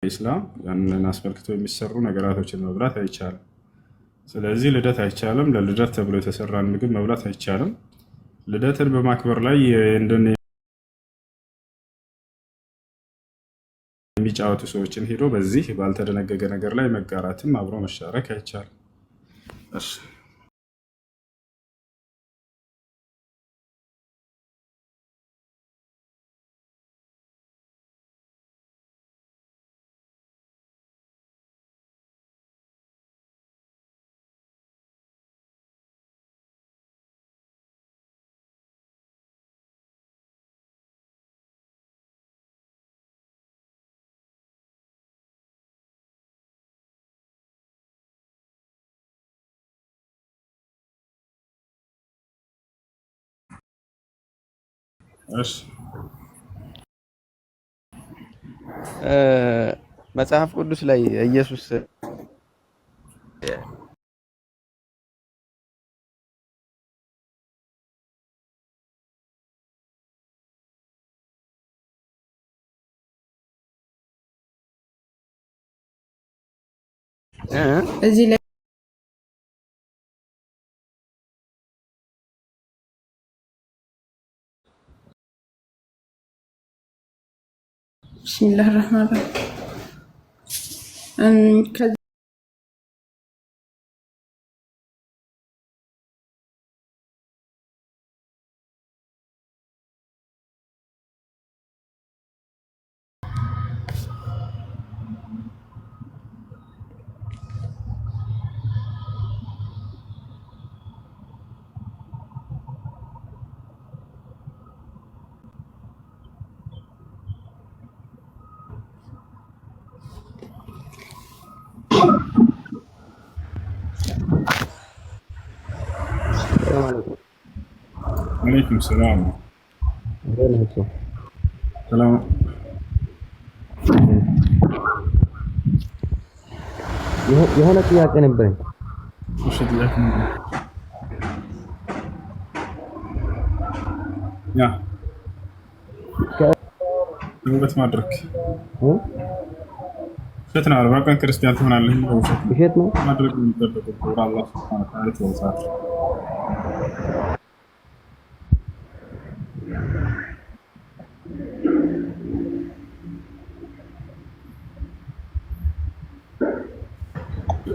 ኢስላም ያንን አስመልክቶ የሚሰሩ ነገራቶችን መብላት አይቻልም። ስለዚህ ልደት አይቻልም። ለልደት ተብሎ የተሰራን ምግብ መብላት አይቻልም። ልደትን በማክበር ላይ የሚጫወቱ ሰዎችን ሄዶ በዚህ ባልተደነገገ ነገር ላይ መጋራትም አብሮ መሻረክ አይቻልም። እሺ እሺ
መጽሐፍ ቅዱስ ላይ ኢየሱስ
እዚህ ላይ ቢስሚላህ ረህማን ረሂም
وعليكم السلام. سلام.
የሆነ ጥያቄ ነበረኝ።
እሺ ጥያቄ ነበር። ያ ውበት ማድረግ ውሸት ነው። 40 ቀን ክርስቲያን ትሆናለህ።
ውሸት ነው
ማድረግ የሚጠበቅብህ አላህ ሱብሓነሁ ወተዓላ ተወሳት።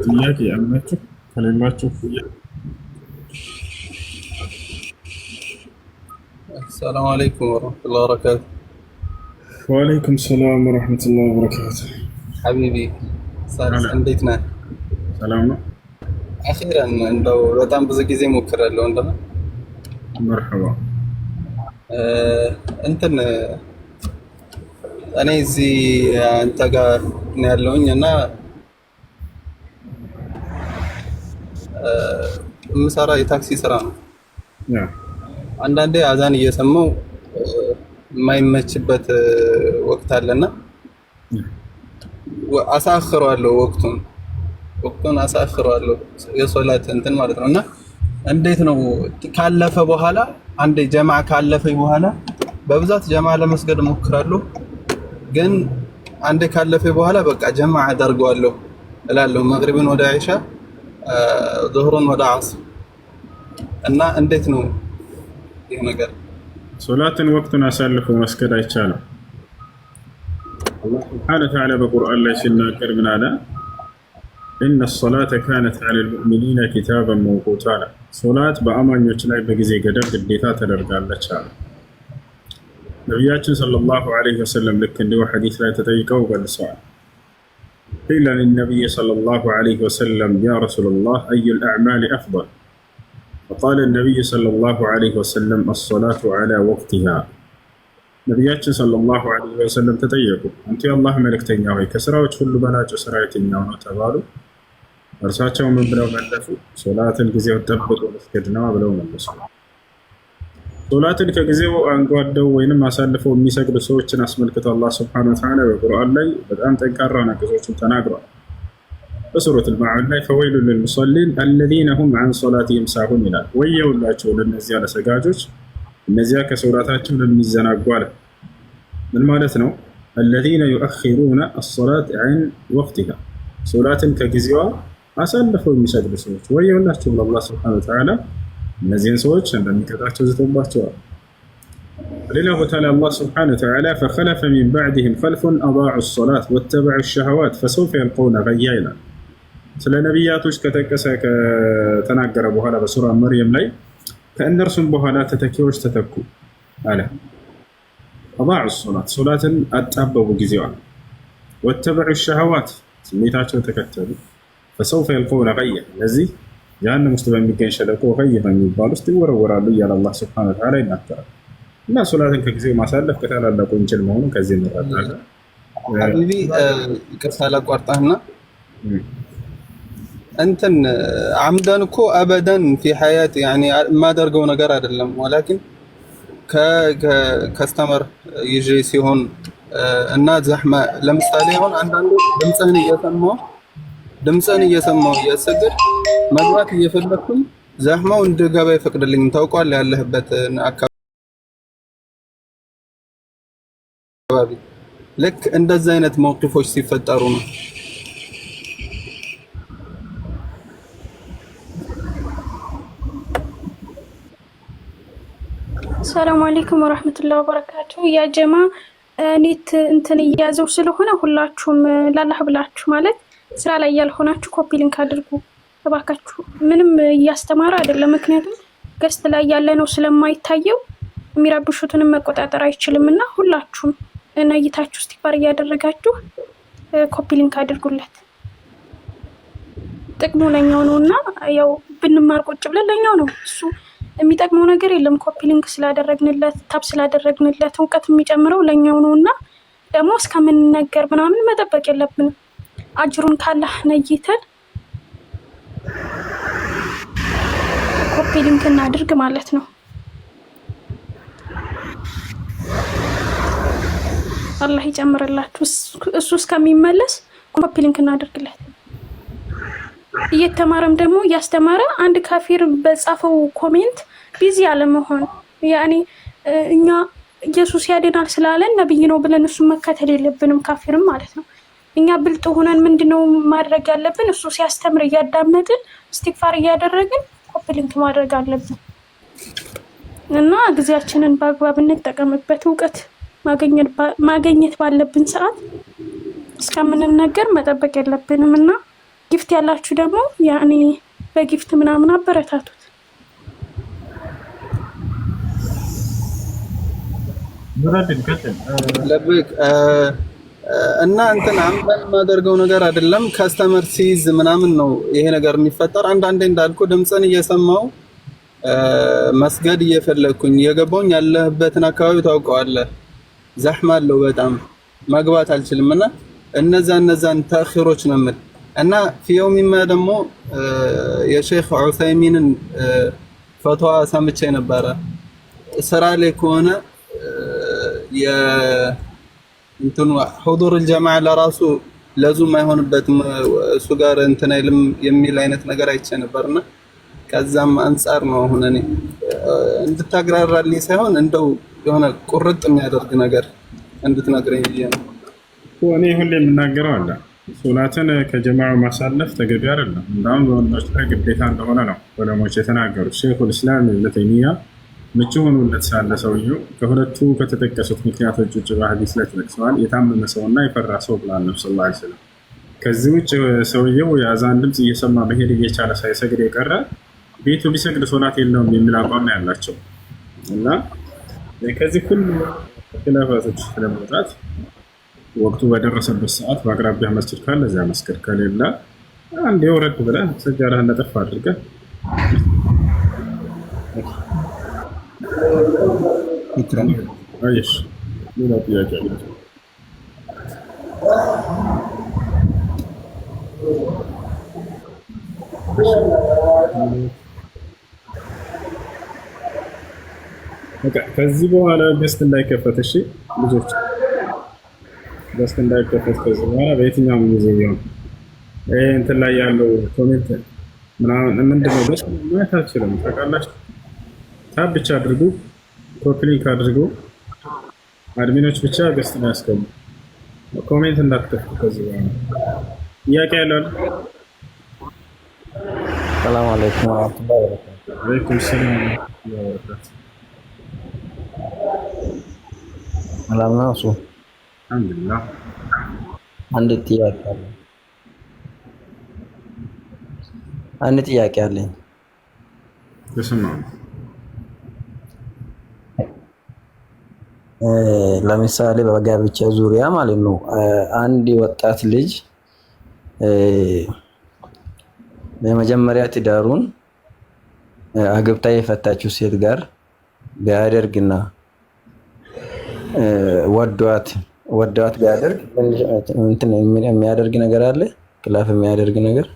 ጥያቄ ያላችሁ ከሌላችሁ
السلام عليكم ورحمة الله وبركاته.
وعليكم السلام ورحمة الله وبركاته.
حبيبي صالح እንዴትነህ?
ሰላም ነው።
አኺራን እንደው በጣም ብዙ ጊዜ ሞክራለሁ እንደው
መርሐባ
እንትን እኔ እዚህ አንተ ጋር ነው ያለሁኝ እና የምሰራ የታክሲ ስራ ነው። አንዳንዴ አዛን እየሰማው የማይመችበት ወቅት አለና አሳክረዋለሁ ወቅቱን አሳክረዋለሁ የሶላት እንትን ማለት ነውና እንዴት ነው ካለፈ በኋላ አንዴ ጀማዓ ካለፈኝ በኋላ በብዛት ጀማዓ ለመስገድ ሞክራለሁ ግን አንዴ ካለፈ በኋላ በቃ ጀማዓ አደርገዋለሁ እላለሁ መግሪብን ወደ አይሻ ዙህሩን ወደ ዐስር እና እንዴት ነው ይሄ ነገር
ሶላትን ወቅቱን አሳልፎ መስገድ አይቻልም። አላህ ሱብሓነሁ ወተዓላ በቁርአን ላይ ሲናገር ምን አለ? ኢነ ሶላተ ካነት ዐለል ሙእሚኒነ ኪታበን መውቁታ። ሶላት በአማኞች ላይ በጊዜ ገደብ ግዴታ ተደርጋለች አለ። ነቢያችን ሰለላሁ ዐለይሂ ወሰለም ልክ እንዲሁ ሐዲስ ላይ ተጠይቀው ገልጸዋል። ቂለ ሊነቢይ ሰለላሁ ዐለይሂ ወሰለም ያ ረሱለላህ አዩል አዕማሊ አፍደል? فقال النبي صلى الله عليه وسلم الصلاة على وقتها. ነቢያችን ሰለላሁ ዐለይሂ ወሰለም ተጠየቁ፣ አንተ የአላህ መልእክተኛ ሆይ ከስራዎች ሁሉ በላጩ ስራ የትኛው ነው ተባሉ። እርሳቸው ምን ብለው መለሱ? ሶላትን ጊዜው ጠብቆ መስገድ ነው ብለው መለሱ። ሶላትን ከጊዜው አንጓደው ወይንም አሳልፈው የሚሰግዱ ሰዎችን አስመልክቶ አላህ ሱብሓነሁ ወተዓላ በቁርአን ላይ በጣም ጠንካራ ነገሮችን ተናግሯል። በሱረት አልማዑን ላይ ፈወይሉ ልልሙሰሊን አለዚነ ሁም ዐን ሶላቲሂም ሳሁን ይላል። ወየውላቸው ለእነዚያ ለሰጋጆች እነዚያ ከሶላታቸው ለሚዘናጉ አለ። ምን ማለት ነው? አለዚነ ዩአኺሩነ አሶላት ዐን ወቅቲሃ፣ ሶላትን ከጊዜዋ አሳልፈው የሚሰግዱ ሰዎች ወየውላቸው ብሎ አላህ ሱብሓነሁ ወተዓላ እነዚህን ሰዎች እንደሚቀጣቸው ዝቶባቸዋል። ሌላ ቦታ ላይ አላህ ሱብሓነሁ ወተዓላ ፈኸለፈ ሚን ባዕድህም ኸልፉን አዳዑ ሶላት ወተበዑ ሸሀዋት ፈሰውፈ የልቀውነ ገያ ይላል። ስለ ነቢያቶች ከጠቀሰ ከተናገረ በኋላ በሱራ መርየም ላይ ከእነርሱም በኋላ ተተኪዎች ተተኩ አለ። አዳዑ ሶላት ሶላትን አጣበቡ ጊዜዋን፣ ወተበዑ ሸሀዋት ስሜታቸው ተከተሉ፣ ፈሰውፈ የልቀውነ ገያ እነዚህ ጀሃነም ውስጥ በሚገኝ ሸለቆ ገይ በሚባል ውስጥ ይወረወራሉ እያለ አላህ ሱብሓነሁ ወተዓላ ይናገራል። እና ሶላትን ከጊዜው ማሳለፍ ከታላላቁ ወንጀል መሆኑን ከዚህ እንረዳለን።
ሀቢቢ ይቅርታ ላቋርጣህና እንትን አምዳን እኮ አበዳን ፊ ሐያት ያኒ የማደርገው ነገር አይደለም። ወላኪን ከከስተመር ይዤ ሲሆን እና ዘህማ ለምሳሌ አሁን አንዳንዱ ድምፅህን እየሰማሁ እያሰገድ መግባት እየፈለኩኝ ዘህማው እንድገባ ይፈቅድልኝ። ታውቋለህ ያለህበት አካባቢ ልክ እንደዚህ አይነት መውቂፎች ሲፈጠሩ ነው።
ሰላም አለይኩም ወራህመቱላሂ ወበረካቱ። ያ ጀማ ኔት እንትን እያዘው ስለሆነ ሁላችሁም ላላህ ብላችሁ ማለት ስራ ላይ ያልሆናችሁ ኮፒ ሊንክ አድርጉ እባካችሁ። ምንም እያስተማረ አይደለም፣ ምክንያቱም ገስት ላይ ያለ ነው ስለማይታየው የሚረብሹትንም መቆጣጠር አይችልምና ሁላችሁም ነይታችሁ እስቲግፋር እያደረጋችሁ ኮፒ ሊንክ አድርጉለት። ጥቅሙ ለኛው ነውና ያው ብንማር ቁጭ ብለን ለኛው ነው። እሱ የሚጠቅመው ነገር የለም። ኮፒ ሊንክ ስላደረግንለት ታብ ስላደረግንለት እውቀት የሚጨምረው ለኛው ነውና ደግሞ እስከምንነገር ምናምን መጠበቅ የለብንም። አጅሩን ካላህ ነይተን ኮፒ ሊንክ እናድርግ ማለት ነው። አላህ ይጨምርላችሁ። እሱ እስከሚመለስ ኮፒ ሊንክ እናደርግለት። እየተማረም ደግሞ እያስተማረ አንድ ካፊር በጻፈው ኮሜንት ቢዚ አለመሆን ያኔ እኛ ኢየሱስ ያድናል ስላለን ነብይ ነው ብለን እሱን መከተል የለብንም ካፊርም ማለት ነው። እኛ ብልጥ ሆነን ምንድነው ማድረግ ያለብን? እሱ ሲያስተምር እያዳመጥን ኢስቲግፋር እያደረግን ኮፒ ሊንክ ማድረግ አለብን እና ጊዜያችንን በአግባብ እንጠቀምበት። እውቀት ማግኘት ባለብን ሰዓት እስከምንነገር መጠበቅ የለብንም እና ጊፍት ያላችሁ ደግሞ ያኔ በጊፍት ምናምን አበረታቱት።
ለብቅ እና እንትን አንተን የማደርገው ነገር አይደለም። ከስተመር ሲይዝ ምናምን ነው ይሄ ነገር የሚፈጠር። አንዳንዴ እንዳልኩ ድምፅን እየሰማው መስገድ እየፈለግኩኝ የገባውኝ ያለህበትን አካባቢ ታውቀዋለህ። ዘሕማ አለው በጣም መግባት አልችልም እና እነዛን ተአኺሮች ነው የምል እና ፊየውሚማ ደግሞ የሼክ ዑሰይሚንን ፈትዋ ሰምቼ ነበረ። ስራ ላይ ከሆነ እንትኑ ሁዱር الجماعه ለራሱ ለዙም አይሆንበትም እሱ ጋር እንትን አይልም የሚል አይነት ነገር አይቼ ነበርና ከዛም አንፃር ነው አሁን እኔ እንድታግራራልኝ ሳይሆን እንደው የሆነ ቁርጥ የሚያደርግ ነገር እንድትነግረኝ ብዬ ነው።
እኔ ሁሌ የምናገረው አለ ሶላትን ከጀማዓው ማሳለፍ ተገቢ አይደለም። እንዳውም በወንዶች ላይ ግዴታ እንደሆነ ነው ዑለሞች የተናገሩት። ሼኹል ኢስላም ኢብኑ ተይሚያ ምቹ ሆኖለት ሳለ ሰውየው ከሁለቱ ከተጠቀሱት ምክንያቶች ውጭ በሐዲስ ላይ ተጠቅሰዋል። የታመመ ሰውና የፈራ ሰው ብለዋል ነብዩ ሰለላሁ ዐለይሂ ወሰለም። ከዚህ ውጭ ሰውየው የአዛን ድምፅ እየሰማ መሄድ እየቻለ ሳይሰግድ የቀረ ቤቱ ቢሰግድ ሶላት የለውም የሚል አቋም ያላቸው እና ከዚህ ሁሉ ኺላፋቶች ስለመውጣት ወቅቱ በደረሰበት ሰዓት በአቅራቢያ መስጂድ ካለ እዚያ መስገድ፣ ከሌለ አንዴ ወረድ ብለህ ሰጃዳህን ለጠፍ አድርገህ አይሽ ሌላ ጥያቄ አለ? ከዚህ በኋላ ገስት እንዳይከፈት እሺ ልጆች፣ ገስት እንዳይከፈት ከዚህ በኋላ በየትኛውም ጊዜ ቢሆን እንትን ላይ ያለው ኮሜንት ምናምን ምንድነው ገስት ማየት አልችልም ታውቃላችሁ። ታብ ብቻ አድርጉ፣ ኮፒ ሊንክ አድርጉ። አድሚኖች ብቻ ገስት ነው ያስገቡ። ኮሜንት እንዳትከፍቱ ከዚህ በኋላ። ጥያቄ ያለው?
ሰላም አለይኩም ወራህመቱላሂ ወበረካቱ።
ወአለይኩም ሰላም ወራህመቱላሂ ወበረካቱ።
ሰላም ነው እሱ?
አልሐምዱሊላህ።
አንድ ጥያቄ አለኝ።
ተሰማው።
ለምሳሌ በጋብቻ ዙሪያ ማለት ነው አንድ ወጣት ልጅ በመጀመሪያ ትዳሩን አግብታ የፈታችው ሴት ጋር ቢያደርግና ወዷት ቢያደርግ እንትን የሚያደርግ ነገር አለ? ክላፍ የሚያደርግ ነገር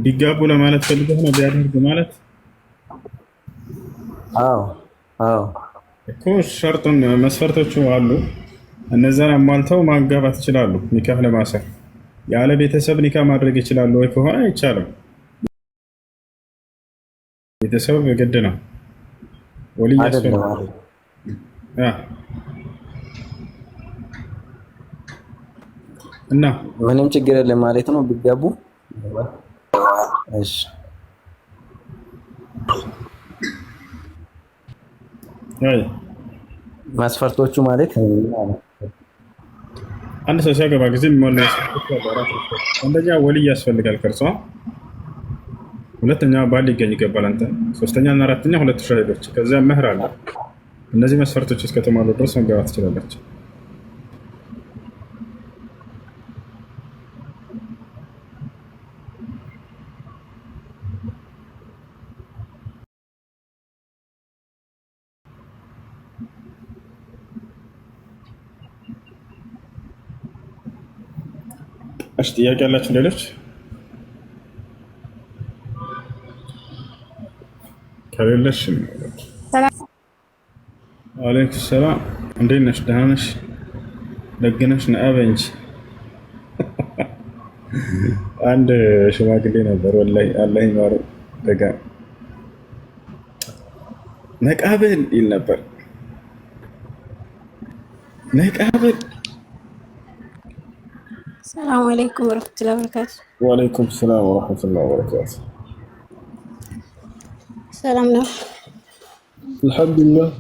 ቢጋቡ ለማለት ፈልገህ ነው? ቢያደርግ ማለት
አዎ
እኮ ሸርጡን መስፈርቶቹ አሉ። እነዛን አሟልተው ማጋባት ይችላሉ። ኒካህ ለማሰር ያለ ቤተሰብ ኒካህ ማድረግ ይችላሉ ወይ ከሆነ አይቻልም። ቤተሰብ ግድ ነው። ወልይ ያስፈልጋል። እና
ምንም ችግር የለም ማለት ነው ቢጋቡ። እሺ መስፈርቶቹ ማለት
አንድ ሰው ሲያገባ ጊዜ የሚሞላው አንደኛ ወልይ ያስፈልጋል ከርሷ፣ ሁለተኛ ባል ሊገኝ ይገባል አንተ፣ ሶስተኛ እና አራተኛ ሁለት ሻሂዶች፣ ከዚያ መህር አለ። እነዚህ መስፈርቶች እስከተሟሉ ድረስ መጋባት ትችላላችሁ። እሺ ጥያቄ ያላችሁ ሌሎች? ከሌለሽ አለይኩም ሰላም እንዴት ነሽ? ደህና ነሽ? ደግ ነሽ? ነአበንች አንድ ሽማግሌ ነበር ወላሂ አላህ ይማረው ደጋ ነቃበል ይል ነበር። ነቃበል።
ሰላም አለይኩም ወረህመቱላሂ ወበረካቱ።
ወአለይኩም ሰላም ወረህመቱላሂ ወበረካቱ።
ሰላም ነው?
አልሐምዱሊላህ።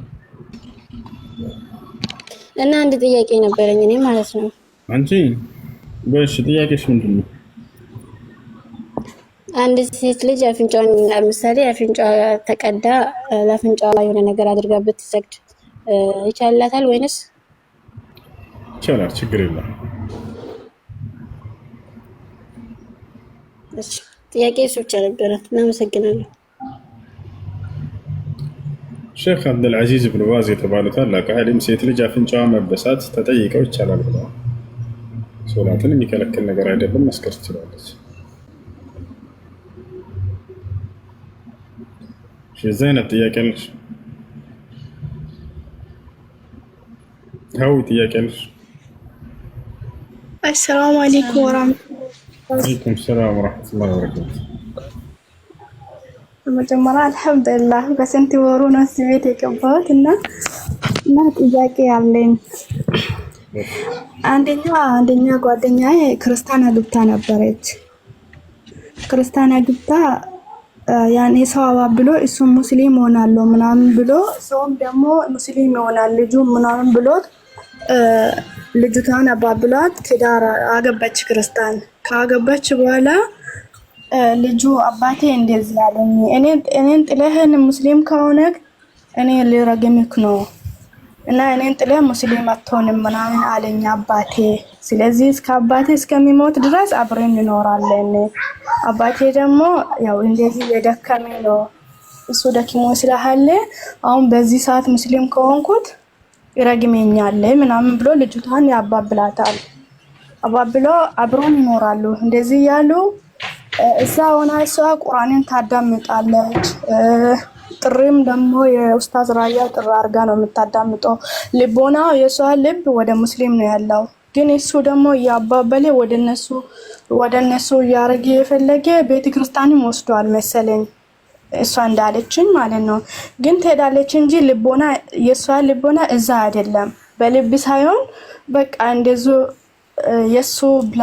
እና አንድ ጥያቄ ነበረኝ እኔ ማለት ነው።
አንቺ በሽ ጥያቄሽ ምንድን ነው?
አንድ ሴት ልጅ አፍንጫዋን ለምሳሌ አፍንጫዋ ተቀዳ ለአፍንጫዋ ላይ የሆነ ነገር አድርጋ ብትሰግድ ይቻላታል ወይንስ?
ይቻላል፣ ችግር የለም።
እሺ ጥያቄ እሱ ብቻ ነበረ። እናመሰግናለን።
ሼክ አብዱልዓዚዝ ብን ባዝ የተባሉ ታላቅ ዓሊም ሴት ልጅ አፍንጫዋ መበሳት ተጠይቀው ይቻላል ብለዋል። ሶላትን የሚከለክል ነገር አይደለም፣ መስከር ትችላለች። የዚህ አይነት ጥያቄ አለሽ? ሀዊ ጥያቄ አለሽ?
አሰላሙ አለይኩም
ወአለይኩም ሰላም ወረሕመቱላሂ ወበረካቱ።
በመጀመሪያ አልሐምዱሊላህ በስንት ወሩ ነው እዚህ ቤት የገባሁት እና ጥያቄ አለኝ። አንደኛ ጓደኛዬ ክርስቲያን አግብታ ነበረች። ክርስቲያን አግብታ ያኔ ሰው አባብሎ እሱም ሙስሊም ሆናለሁ ምናምን ብሎ ሰውም ደግሞ ሙስሊም ይሆናል ልጁ ምናምን ብሎት ልጅቷን አባብሏት ትዳር አገባች። ክርስቲያን ካገባች በኋላ ልጁ አባቴ እንደዚህ ያለኝ እኔን ጥለህን ሙስሊም ከሆነክ እኔ ልረግምክ ነው እና እኔን ጥለህ ሙስሊም አትሆንም ምናምን አለኝ አባቴ። ስለዚህ እስከ አባቴ እስከሚሞት ድረስ አብረን እንኖራለን። አባቴ ደግሞ ያው እንደዚህ የደከመኝ ነው እሱ ደክሞ ስላለ አሁን በዚህ ሰዓት ሙስሊም ከሆንኩት ይረግመኛል ምናምን ብሎ ልጅቷን ያባብላታል። አባብሎ አብረን ይኖራሉ። እንደዚህ ያሉ እዛ ሆና እሷ ቁርአንን ታዳምጣለች። ጥሪም ደግሞ የኡስታዝ ራያ ጥሪ አድርጋ ነው የምታዳምጠው። ልቦና የሷ ልብ ወደ ሙስሊም ነው ያለው፣ ግን እሱ ደግሞ እያባበለ ወደ እነሱ እያረገ የፈለገ ቤተክርስቲያንም ወስዷል መሰለኝ እሷ እንዳለችኝ ማለት ነው። ግን ትሄዳለች እንጂ ልቦና የሷ ልቦና እዛ አይደለም፣ በልብ ሳይሆን በቃ እንደዙ የሱ ብላ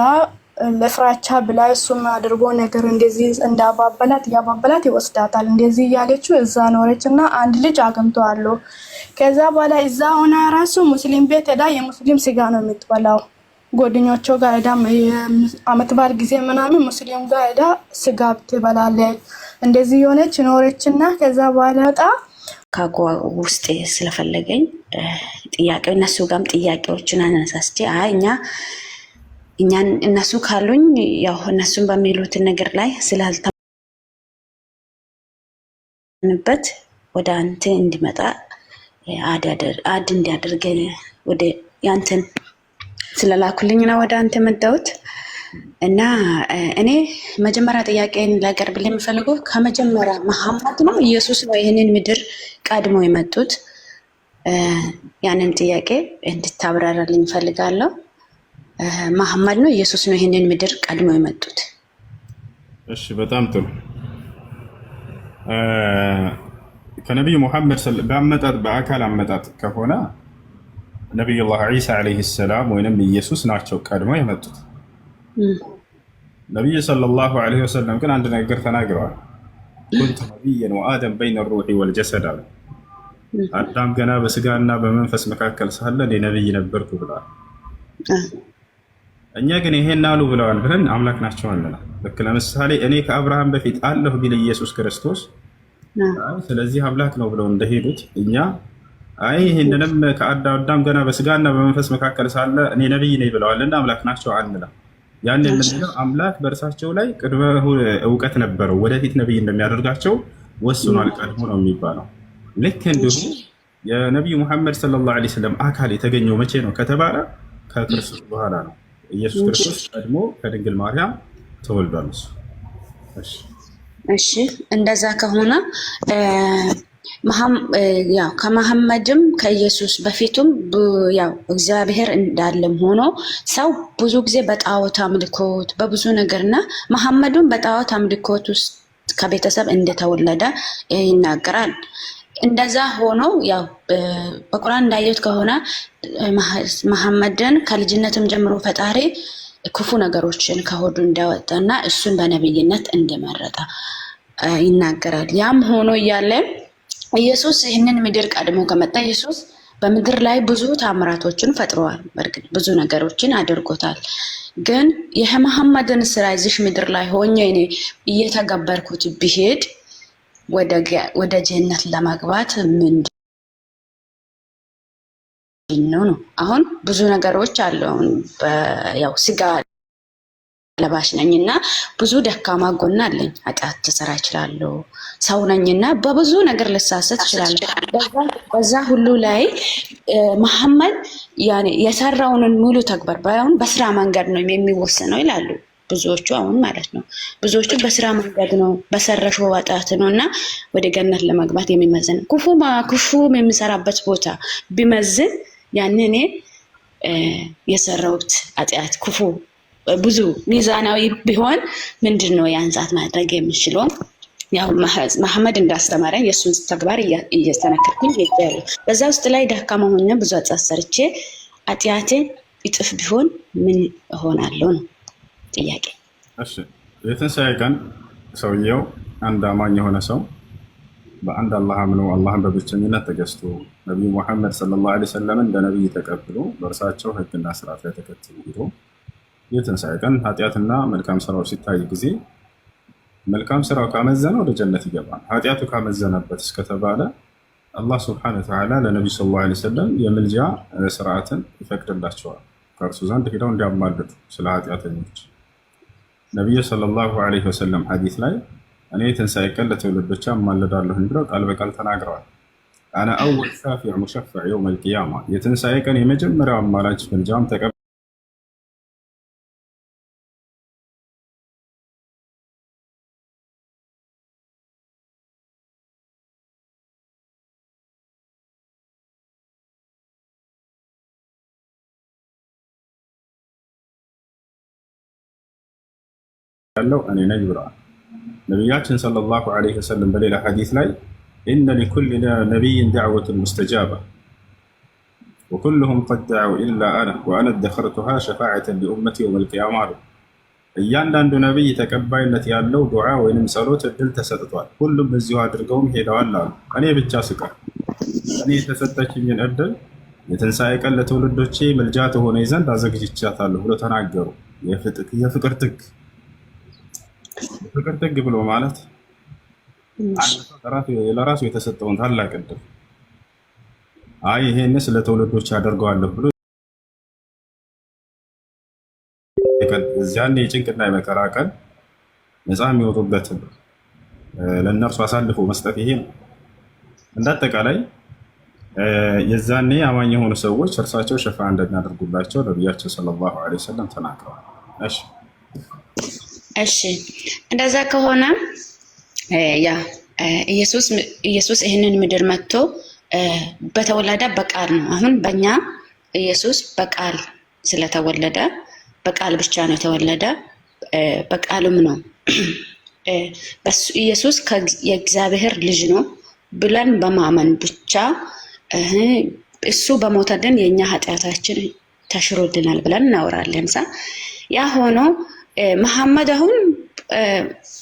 ለፍራቻ ብላ እሱም አድርጎ ነገር እንደዚህ እንዳባበላት ያባበላት ይወስዳታል። እንደዚህ እያለችው እዛ ኖረችና አንድ ልጅ አግኝተዋል። ከዛ በኋላ እዛ ሆና ራሱ ሙስሊም ቤት ሄዳ የሙስሊም ስጋ ነው የምትበላው። ጓደኞቿ ጋር ሄዳ አመት በዓል ጊዜ ምናምን ሙስሊም ጋር ሄዳ ስጋ ትበላለች። እንደዚህ የሆነች ኖረችና ከዛ በኋላ
ካጓ ውስጥ ስለፈለገኝ ጥያቄው እነሱ ጋርም ጥያቄዎችን አነሳስቼ እኛን እነሱ ካሉኝ ያው እነሱን በሚሉት ነገር ላይ ስላልተማንበት ወደ አንተ እንዲመጣ አድ እንዲያደርግ ወደ ያንተን ስለላኩልኝ ነው ወደ አንተ መጣሁት። እና እኔ መጀመሪያ ጥያቄን ላቀርብልህ የምፈልገው ከመጀመሪያ መሐመድ ነው ኢየሱስ ነው ይሄንን ምድር ቀድሞ የመጡት? ያንን ጥያቄ እንድታብራራልኝ እፈልጋለሁ። መሐመድ ነው ኢየሱስ ነው ይሄንን ምድር ቀድሞ የመጡት?
እሺ በጣም ጥሩ። ከነብዩ መሐመድ በአመጣጥ በአካል አመጣጥ ከሆነ ነብዩላህ ዒሳ አለይሂ ሰላም ወይንም ኢየሱስ ናቸው ቀድሞ የመጡት። ነብዩ ሰለላሁ ዐለይሂ ወሰለም ግን አንድ ነገር ተናግረዋል። ኩንቱ ነቢየን ወአደም በይነ ሩሒ ወልጀሰድ አሉ። አዳም ገና በስጋና በመንፈስ መካከል ሳለ እኔ ነብይ ነበርኩ ብለዋል። እኛ ግን ይሄን አሉ ብለዋል ብለን አምላክ ናቸው አለና። ልክ ለምሳሌ እኔ ከአብርሃም በፊት አለሁ ቢል ኢየሱስ ክርስቶስ ስለዚህ አምላክ ነው ብለው እንደሄዱት እኛ ይሄንንም ከአዳም ገና በስጋና በመንፈስ መካከል ሳለ እኔ ነብይ ነኝ ብለዋልና አምላክ ናቸው አንላ። ያን የምንለው አምላክ በእርሳቸው ላይ ቅድመ እውቀት ነበረው፣ ወደፊት ነብይ እንደሚያደርጋቸው ወስኗል ቀድሞ ነው የሚባለው። ልክ እንዲሁ የነብዩ መሐመድ ሰለላሁ ዐለይሂ ወሰለም አካል የተገኘው መቼ ነው ከተባለ ከክርስቶስ በኋላ ነው። ኢየሱስ ክርስቶስ ቀድሞ ከድንግል ማርያም ተወልዷል።
እሺ እንደዛ ከሆነ ያው ከመሐመድም ከኢየሱስ በፊቱም ያው እግዚአብሔር እንዳለም ሆኖ ሰው ብዙ ጊዜ በጣዖት አምልኮት በብዙ ነገርና መሐመዱም በጣዖት አምልኮት ውስጥ ከቤተሰብ እንደተወለደ ይናገራል። እንደዛ ሆኖ ያው በቁርአን እንዳየሁት ከሆነ መሐመድን ከልጅነትም ጀምሮ ፈጣሪ ክፉ ነገሮችን ከሆዱ እንዳወጣና እሱን በነብይነት እንደመረጠ ይናገራል። ያም ሆኖ እያለ ኢየሱስ ይህንን ምድር ቀድሞ ከመጣ ኢየሱስ በምድር ላይ ብዙ ታምራቶችን ፈጥሯል። በእርግጥ ብዙ ነገሮችን አድርጎታል። ግን የመሐመድን ስራ እዚህ ምድር ላይ ሆኜ እኔ እየተገበርኩት ብሄድ ወደ ጀነት ለማግባት ምንድን ነው? አሁን ብዙ ነገሮች አሉ። አሁን ያው ስጋ ለባሽ ነኝና ብዙ ደካማ ጎን አለኝ። ኃጢአት ልሰራ እችላለሁ። ሰው ነኝና በብዙ ነገር ልሳሳት እችላለሁ። በዛ ሁሉ ላይ መሐመድ ያኔ የሰራውን ሙሉ ተግባር ባይሆን በስራ መንገድ ነው የሚወሰነው ይላሉ ብዙዎቹ። አሁን ማለት ነው ብዙዎቹ በስራ መንገድ ነው በሰረሹ ኃጢአት ነውና ወደ ገነት ለመግባት የሚመዘን ክፉ የሚሰራበት ቦታ ቢመዝን ያንን የሰራውት ኃጢአት ክፉ ብዙ ሚዛናዊ ቢሆን ምንድነው ያን ሰዓት ማድረግ የምችለው? ያው መሐመድ እንዳስተማረኝ የሱን ተግባር እየተነከርኩኝ ይያለሁ። በዛ ውስጥ ላይ ደካማ ሆኜ ብዙ ኃጢአት ሰርቼ ኃጢአቴ ይጥፍ ቢሆን ምን እሆናለሁ ነው ጥያቄ።
እሺ የትንሣኤ ቀን ሰውየው አንድ አማኝ የሆነ ሰው በአንድ አላህ አምኖ አላህን በብቸኝነት ተገዝቶ ነቢዩ ሙሐመድ ሰለላሁ ዐለይሂ ወሰለም እንደ ነቢይ ተቀብሎ በእርሳቸው ህግና ስርዓት ላይ ተከትሎ ሄዶ የትንሣኤ ቀን ኃጢአትና መልካም ስራው ሲታይ ጊዜ መልካም ስራው ካመዘነ ወደ ጀነት ይገባል። ኃጢአቱ ካመዘነበት እስከተባለ አላህ ሱብሓነሁ ወተዓላ ለነቢዩ ሰለላሁ ዐለይሂ ወሰለም የምልጃ ስርዓትን ይፈቅድላቸዋል ከእርሱ ዘንድ ሄደው እንዲያማልዱ ስለ ኃጢአተኞች። ነቢዩ ሰለላሁ ዐለይሂ ወሰለም ሐዲስ ላይ እኔ የትንሣኤ ቀን ለትውልዶቼ አማልዳለሁ ብለው ቃል በቃል ተናግረዋል። አነ አወል ሻፊዕ ሙሸፈዕ የውመል ቂያማ የትንሣኤ ቀን የመጀመሪያው አማላጅ ምልጃም ተቀብ ያለው እኔ ነኝ ብለዋል ነቢያችን ሰለላሁ ዐለይሂ ወሰለም። በሌላ ሐዲስ ላይ ኢነ ሊኩሊ ነቢይን ደዕወቱን ሙስተጃባ ወኩሉሁም ቀድ ደዐው ኢላ አነ ወአነ ደኸርቱሃ ሸፋዓተን ሊኡመቲ የውመል ቂያማ አሉ። እያንዳንዱ ነቢይ ተቀባይነት ያለው ዱዓ ወይንም ጸሎት እድል ተሰጥቷል፣ ሁሉም እዚሁ አድርገውም ሄደዋል አሉ። እኔ ብቻ ስቀር እኔ የተሰጠችኝን እድል የትንሣኤ ቀን ለትውልዶቼ ምልጃ ትሆነኝ ዘንድ አዘግጅቻታለሁ ብሎ ተናገሩ። የፍቅር ጥግ ፍቅር ጥግ ብሎ ማለት ለራሱ የተሰጠውን ታላቅ ዕድል አይ ይሄንስ ለትውልዶች ያደርገዋለሁ ብሎ እዚያን የጭንቅና የመከራ ቀን ነፃ የሚወጡበትን ለእነርሱ አሳልፎ መስጠት ይሄ ነው። እንዳጠቃላይ የዛኔ አማኝ የሆኑ ሰዎች እርሳቸው ሸፋ እንደሚያደርጉላቸው ነቢያቸው ሰለላሁ ዐለይሂ ወሰለም ተናግረዋል።
እሺ እንደዛ ከሆነ ያ ኢየሱስ ይህንን ምድር መጥቶ በተወለደ በቃል ነው። አሁን በእኛ ኢየሱስ በቃል ስለተወለደ በቃል ብቻ ነው የተወለደ፣ በቃልም ነው ኢየሱስ የእግዚአብሔር ልጅ ነው ብለን በማመን ብቻ እሱ በሞተልን የእኛ ኃጢአታችን ተሽሮልናል ብለን እናወራለን። ያ ሆኖ መሐመድ አሁን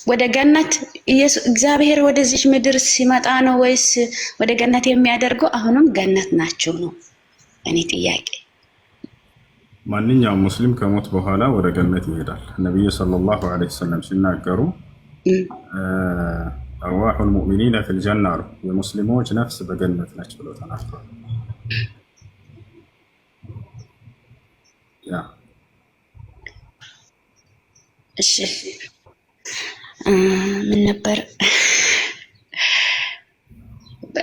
ወደ ገነት እግዚአብሔር ወደዚህ ምድር ሲመጣ ነው ወይስ ወደ ገነት የሚያደርገው? አሁንም ገነት ናቸው ነው እኔ ጥያቄ።
ማንኛውም ሙስሊም ከሞት በኋላ ወደ ገነት ይሄዳል። ነቢዩ ሰለላሁ ዐለይሂ ወሰለም ሲናገሩ አርዋሑል ሙእሚኒነ ፊል ጀና አሉ። የሙስሊሞች ነፍስ በገነት ነች ብለው ተናግረዋል።
እሺ ምን ነበር?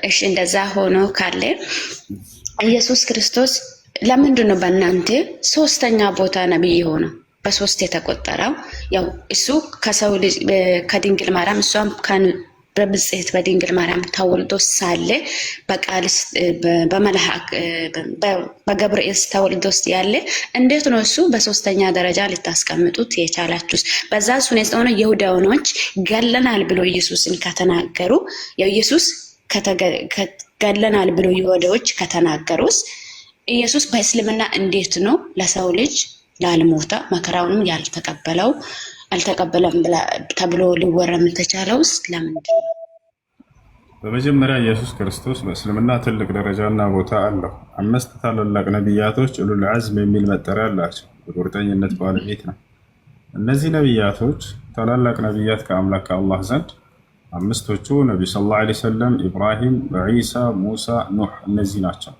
እሺ እንደዛ ሆኖ ካለ ኢየሱስ ክርስቶስ ለምንድን ነው በእናንተ ሶስተኛ ቦታ ነብይ ሆነው በሶስት የተቆጠረው? ያው እሱ ከሰው ልጅ ከድንግል ማርያም እሷም በብጽሕት በድንግል ማርያም ተወልዶ ሳለ በቃልስ በመልአክ በገብርኤል ተወልዶ ያለ እንዴት ነው እሱ በሶስተኛ ደረጃ ልታስቀምጡት የቻላችሁስ? በዛ ሁኔታ ሆነ ይሁዳውያኖች ገለናል ብሎ ኢየሱስን ከተናገሩ ኢየሱስ ገለናል ብሎ ይሁዳዎች ከተናገሩስ ኢየሱስ በእስልምና እንዴት ነው ለሰው ልጅ ላልሞተ መከራውንም አልተቀበለም ተብሎ ሊወረም ተቻለውስ ለምንድን ነው?
በመጀመሪያ ኢየሱስ ክርስቶስ በእስልምና ትልቅ ደረጃና ቦታ አለው። 5 ታላላቅ ነቢያቶች ኡሉል ዐዝም የሚል መጠሪያ አላቸው። የቁርጠኝነት ባለቤት ነው። እነዚህ ነቢያቶች ታላላቅ ነቢያት ከአምላክ ከአላህ ዘንድ 5ቶቹ ነብዩ ሰለላሁ ዐለይሂ ወሰለም፣ ኢብራሂም፣ ዒሳ፣ ሙሳ፣ ኑህ እነዚህ ናቸው።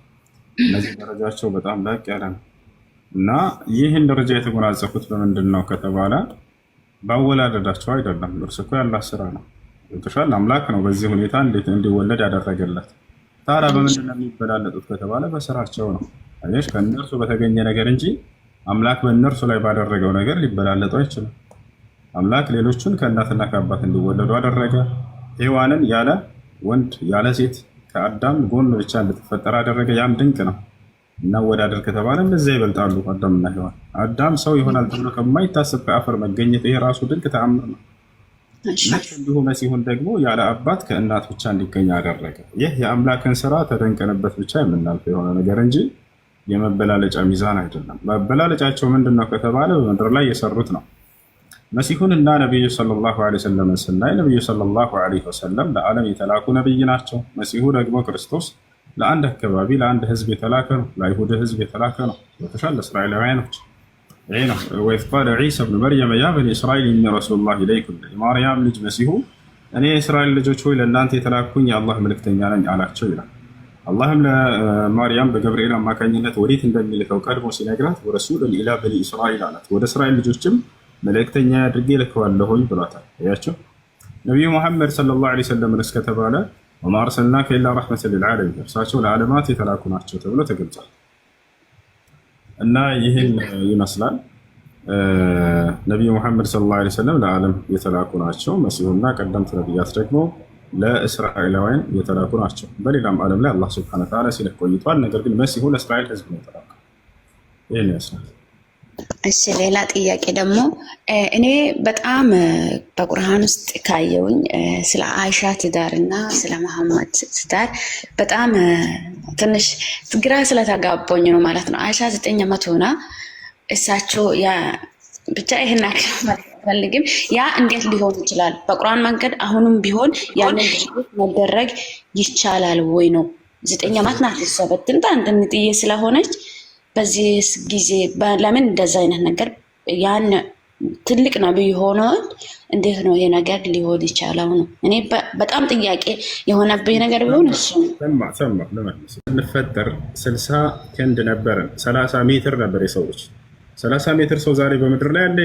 እነዚህ ደረጃቸው በጣም ላቅ ያለ ነው እና ይህን ደረጃ የተጎናጸፉት በምንድን ነው ከተባለ ባወላለዳቸው አይደለም። እርሱ እኮ ያላህ ስራ ነው። ተሻለ አምላክ ነው በዚህ ሁኔታ እንዴት እንዲወለድ ያደረገለት። ታዲያ በምንድን ነው የሚበላለጡት ከተባለ በስራቸው ነው። አየሽ፣ ከእነርሱ በተገኘ ነገር እንጂ አምላክ በእነርሱ ላይ ባደረገው ነገር ሊበላለጡ አይችልም። አምላክ ሌሎቹን ከእናትና ከአባት እንዲወለዱ አደረገ። ሔዋንን ያለ ወንድ ያለ ሴት ከአዳም ጎን ብቻ እንድትፈጠር አደረገ። ያም ድንቅ ነው። እናወዳደር ከተባለ እንደዚያ ይበልጣሉ አዳምና ሔዋን። አዳም ሰው ይሆናል ተብሎ ከማይታሰብ ከአፈር መገኘት ይሄ ራሱ ድንቅ ተአምር ነው። እንዲሁ መሲሁን ደግሞ ያለ አባት ከእናት ብቻ እንዲገኝ አደረገ። ይህ የአምላክን ስራ ተደንቀንበት ብቻ የምናልፈው የሆነ ነገር እንጂ የመበላለጫ ሚዛን አይደለም። መበላለጫቸው ምንድነው ከተባለ በምድር ላይ የሰሩት ነው። መሲሁን እና ነብዩ ሰለላሁ ዐለይሂ ወሰለም ስናይ ነብዩ ሰለላሁ ዐለይሂ ወሰለም ለዓለም የተላኩ ነብይ ናቸው። መሲሁ ደግሞ ክርስቶስ ለአንድ አካባቢ ለአንድ ህዝብ የተላከ ነው። ለአይሁድ ህዝብ የተላከ ነው። በተሻለ እስራኤላውያኖች ይሄ ነው። ወይስ ቃለ ዒሳ ኢብኑ መርየም ያ በኒ እስራኤል ኢኒ ረሱሉላህ ኢለይኩም፣ የማርያም ልጅ መሲሁ እኔ የእስራኤል ልጆች ሆይ ለእናንተ የተላኩኝ የአላህ መልእክተኛ ነኝ አላቸው ይላል። አላህም ለማርያም በገብርኤል አማካኝነት ወዴት እንደሚልከው ቀድሞ ሲነግራት ወረሱለን ኢላ በኒ እስራኤል አላት። ወደ እስራኤል ልጆችም መልእክተኛ አድርጌ ልከዋለሁኝ ብሏታል። ያቸው ነብዩ መሐመድ ሰለላሁ ዐለይሂ ወሰለም እስከተባለ ወማ አርሰልናከ ኢላ ረሕመተን ሊልዓለሚን፣ እርሳቸው ለዓለማት የተላኩ ናቸው ተብሎ ተገልጿል። እና ይህን ይመስላል ነቢዩ ሙሐመድ ሰለላሁ ዐለይሂ ወሰለም ለዓለም የተላኩ ናቸው። መሲሁና ቀደምት ነቢያት ደግሞ ለእስራኤላውያን የተላኩ ናቸው። በሌላም ዓለም ላይ አላህ ሱብሓነሁ ወተዓላ ሲልክ ቆይቷል። ነገር ግን መሲሁ ለእስራኤል ህዝብ ነው የተላከው። ይህን ይመስላል።
እሺ፣ ሌላ ጥያቄ ደግሞ እኔ በጣም በቁርአን ውስጥ ካየውኝ ስለ አይሻ ትዳር እና ስለ መሐመድ ትዳር በጣም ትንሽ ግራ ስለተጋባኝ ነው ማለት ነው። አይሻ 9 ዓመት ሆና እሳቸው ብቻ ይሄን አልፈልግም። ያ እንዴት ሊሆን ይችላል? በቁርአን መንገድ አሁንም ቢሆን ያንን መደረግ ይቻላል ወይ ነው? 9 ዓመት ናት ሰበትን አንድንጥዬ ስለሆነች በዚህ ጊዜ ለምን እንደዛ አይነት ነገር ያን ትልቅ ነብይ ሆኖ እንዴት ነው ይሄ ነገር ሊሆን ይቻላል ነው? እኔ በጣም ጥያቄ የሆነብኝ ነገር ቢሆን እሱ
ሰማ ለማለት እንፈጠር 60 ክንድ ነበር፣ 30 ሜትር ነበር የሰዎች 30 ሜትር ሰው ዛሬ በምድር ላይ አለ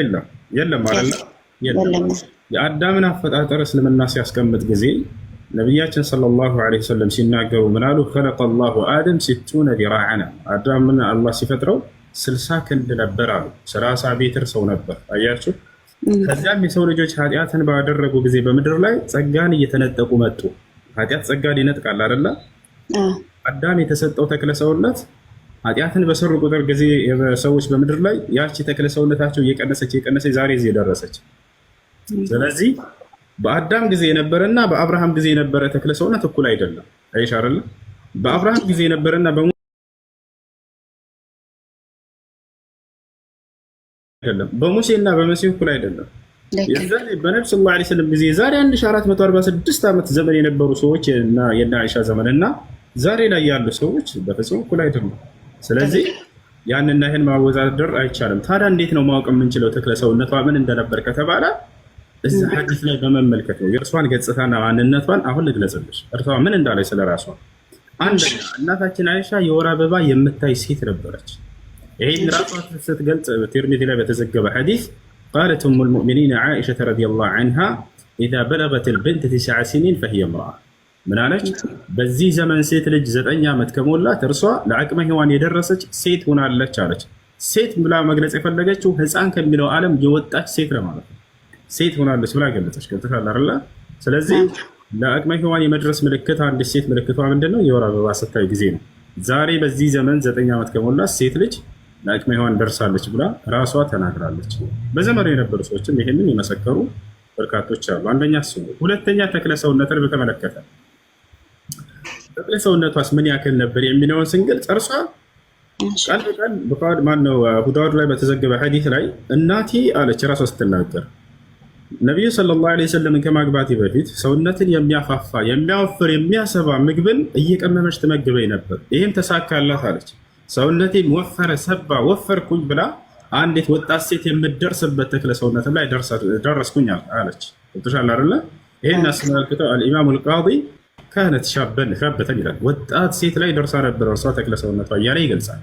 የለም ማለት ነው። የአዳምን አፈጣጠር እስልምና ሲያስቀምጥ ጊዜ ነቢያችን ሰለላሁ ዐለይሂ ወሰለም ሲናገሩ ምናሉ خلق الله آدم 60 ذراعا አዳምን አላህ ሲፈጥረው 60 ክንድ ነበር አሉ። 30 ሜትር ሰው ነበር። አያችሁ። ከዚያም የሰው ልጆች ኃጢአትን ባደረጉ ጊዜ በምድር ላይ ጸጋን እየተነጠቁ መጡ። ኃጢአት ጸጋን ይነጥቃል አይደለ? አዳም የተሰጠው ተክለ ሰውነት ኃጢአትን በሰሩ ቁጥር ጊዜ ሰዎች በምድር ላይ ያቺ ተክለ ሰውነታቸው እየቀነሰች ዛሬ እዚህ ደረሰች። ስለዚህ በአዳም ጊዜ የነበረና በአብርሃም ጊዜ የነበረ ተክለ ሰውነት እኩል አይደለም። አይሽ አይደለ? በአብርሃም ጊዜ የነበረና በሙሴና በመሲህ እኩል አይደለም። የዛኔ በነብዩ ሰለላሁ ዐለይሂ ወሰለም ጊዜ ዛሬ 1446 ዓመት ዘመን የነበሩ ሰዎች እና የና አይሻ ዘመንና ዛሬ ላይ ያሉ ሰዎች በፍጹም እኩል አይደለም። ስለዚህ ያንና ይሄን ማወዛደር አይቻልም። ታዲያ እንዴት ነው ማወቅ የምንችለው ተክለ ሰውነቷ ምን እንደነበር ከተባለ እዛ ሐዲስ ላይ በመመልከት ነው። የእርሷን ገጽታና ማንነቷን አሁን ልግለጽልሽ። እርሷ ምን እንዳለች ስለራሷ አንደኛ እናታችን አይሻ የወር አበባ የምታይ ሴት ነበረች። ይሄን ራሷ ስትገልጽ በትርሚዚ ላይ በተዘገበ ሐዲስ قالت ام المؤمنين عائشه رضي الله عنها اذا بلغت البنت 9 سنين فهي امراه ምን አለች? በዚህ ዘመን ሴት ልጅ 9 ዓመት ከሞላት እርሷ ለአቅመ ሔዋን የደረሰች ሴት ሆናለች አለች። ሴት ብላ መግለጽ የፈለገችው ህፃን ከሚለው ዓለም የወጣች ሴት ለማለት ነው። ሴት ሆናለች ብላ ገለጸች። ገብተሻል አይደል? ስለዚህ ለአቅመ ሔዋን የመድረስ ምልክት አንድ ሴት ምልክቷ ምንድነው? የወር አበባ ስታይ ጊዜ ነው። ዛሬ በዚህ ዘመን 9 ዓመት ከሞላት ሴት ልጅ ለአቅመ ሔዋን ደርሳለች ብላ ራሷ ተናግራለች። በዘመኑ የነበሩ ሰዎችም ይሄንን የመሰከሩ በርካቶች አሉ። አንደኛ እሱ ነው። ሁለተኛ ተክለ ሰውነትን በተመለከተ ተክለ ሰውነቷስ ምን ያክል ነበር የሚለውን ስንገልጽ እርሷ ቃል በቃል በቃል ማነው አቡ ዳውድ ላይ በተዘገበ ሐዲስ ላይ እናቴ አለች ራሷ ስትናገር ነብዩ ሰለላሁ ዐለይሂ ወሰለም ከማግባቴ በፊት ሰውነትን የሚያፋፋ የሚያወፍር የሚያሰባ ምግብን እየቀመመች ትመግበኝ ነበር። ይሄም ተሳካላት አለች። ሰውነቴን ወፈረ ሰባ ወፈርኩኝ ብላ አንዲት ወጣት ሴት የምትደርስበት ተክለ ሰውነት ላይ ደረስኩኝ አለች። ተሻለ አይደለ? ይሄን አስመልክተው አልኢማሙ አልቃዲ ካነት ሻበተን ይላል። ወጣት ሴት ላይ ደርሳ ነበር እርሷ ተክለ ሰውነቷ እያለ ይገልጻል።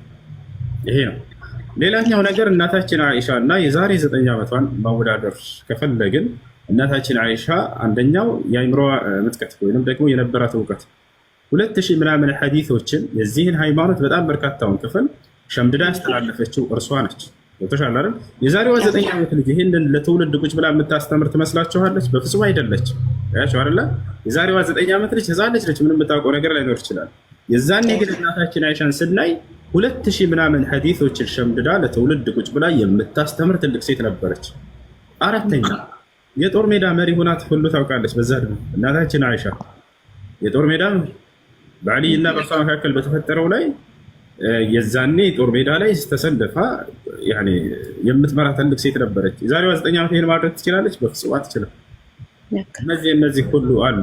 ይሄ ነው። ሌላኛው ነገር እናታችን አይሻ እና የዛሬ 9 ዓመቷን ማወዳደር ከፈለግን እናታችን አይሻ አንደኛው የአይምሮ ምጥቀት ወይንም ደግሞ የነበራት እውቀት 2000 ምናምን ሐዲሶችን የዚህን ሃይማኖት በጣም በርካታውን ክፍል ሸምድዳ ያስተላለፈችው እርሷ ነች። ወተሻለ አይደል? የዛሬዋ 9 ዓመት ልጅ ይሄንን ለትውልድ ቁጭ ብላ የምታስተምር ትመስላችኋለች? በፍጹም አይደለች። ያቸው አይደለ? የዛሬዋ 9 ዓመት ልጅ ህፃን ልጅ ነች። ምንም የምታውቀው ነገር ላይኖር ይችላል። የዛኔ ግን እናታችን አይሻን ስናይ 2000 ምናምን ሐዲሶችን ሸምድዳ ለትውልድ ቁጭ ብላ የምታስተምር ትልቅ ሴት ነበረች። አራተኛ የጦር ሜዳ መሪ ሆና ሁሉ ታውቃለች። በዛ ደግሞ እናታችን አይሻ የጦር ሜዳ በአሊ እና በእርሷ መካከል በተፈጠረው ላይ የዛኔ ጦር ሜዳ ላይ ተሰልፋ የምትመራ ትልቅ ሴት ነበረች። የዛሬዋ 9 ዓመት ይሄን ማድረግ ትችላለች? በፍጹም አትችልም። እነዚህ ሁሉ አሉ።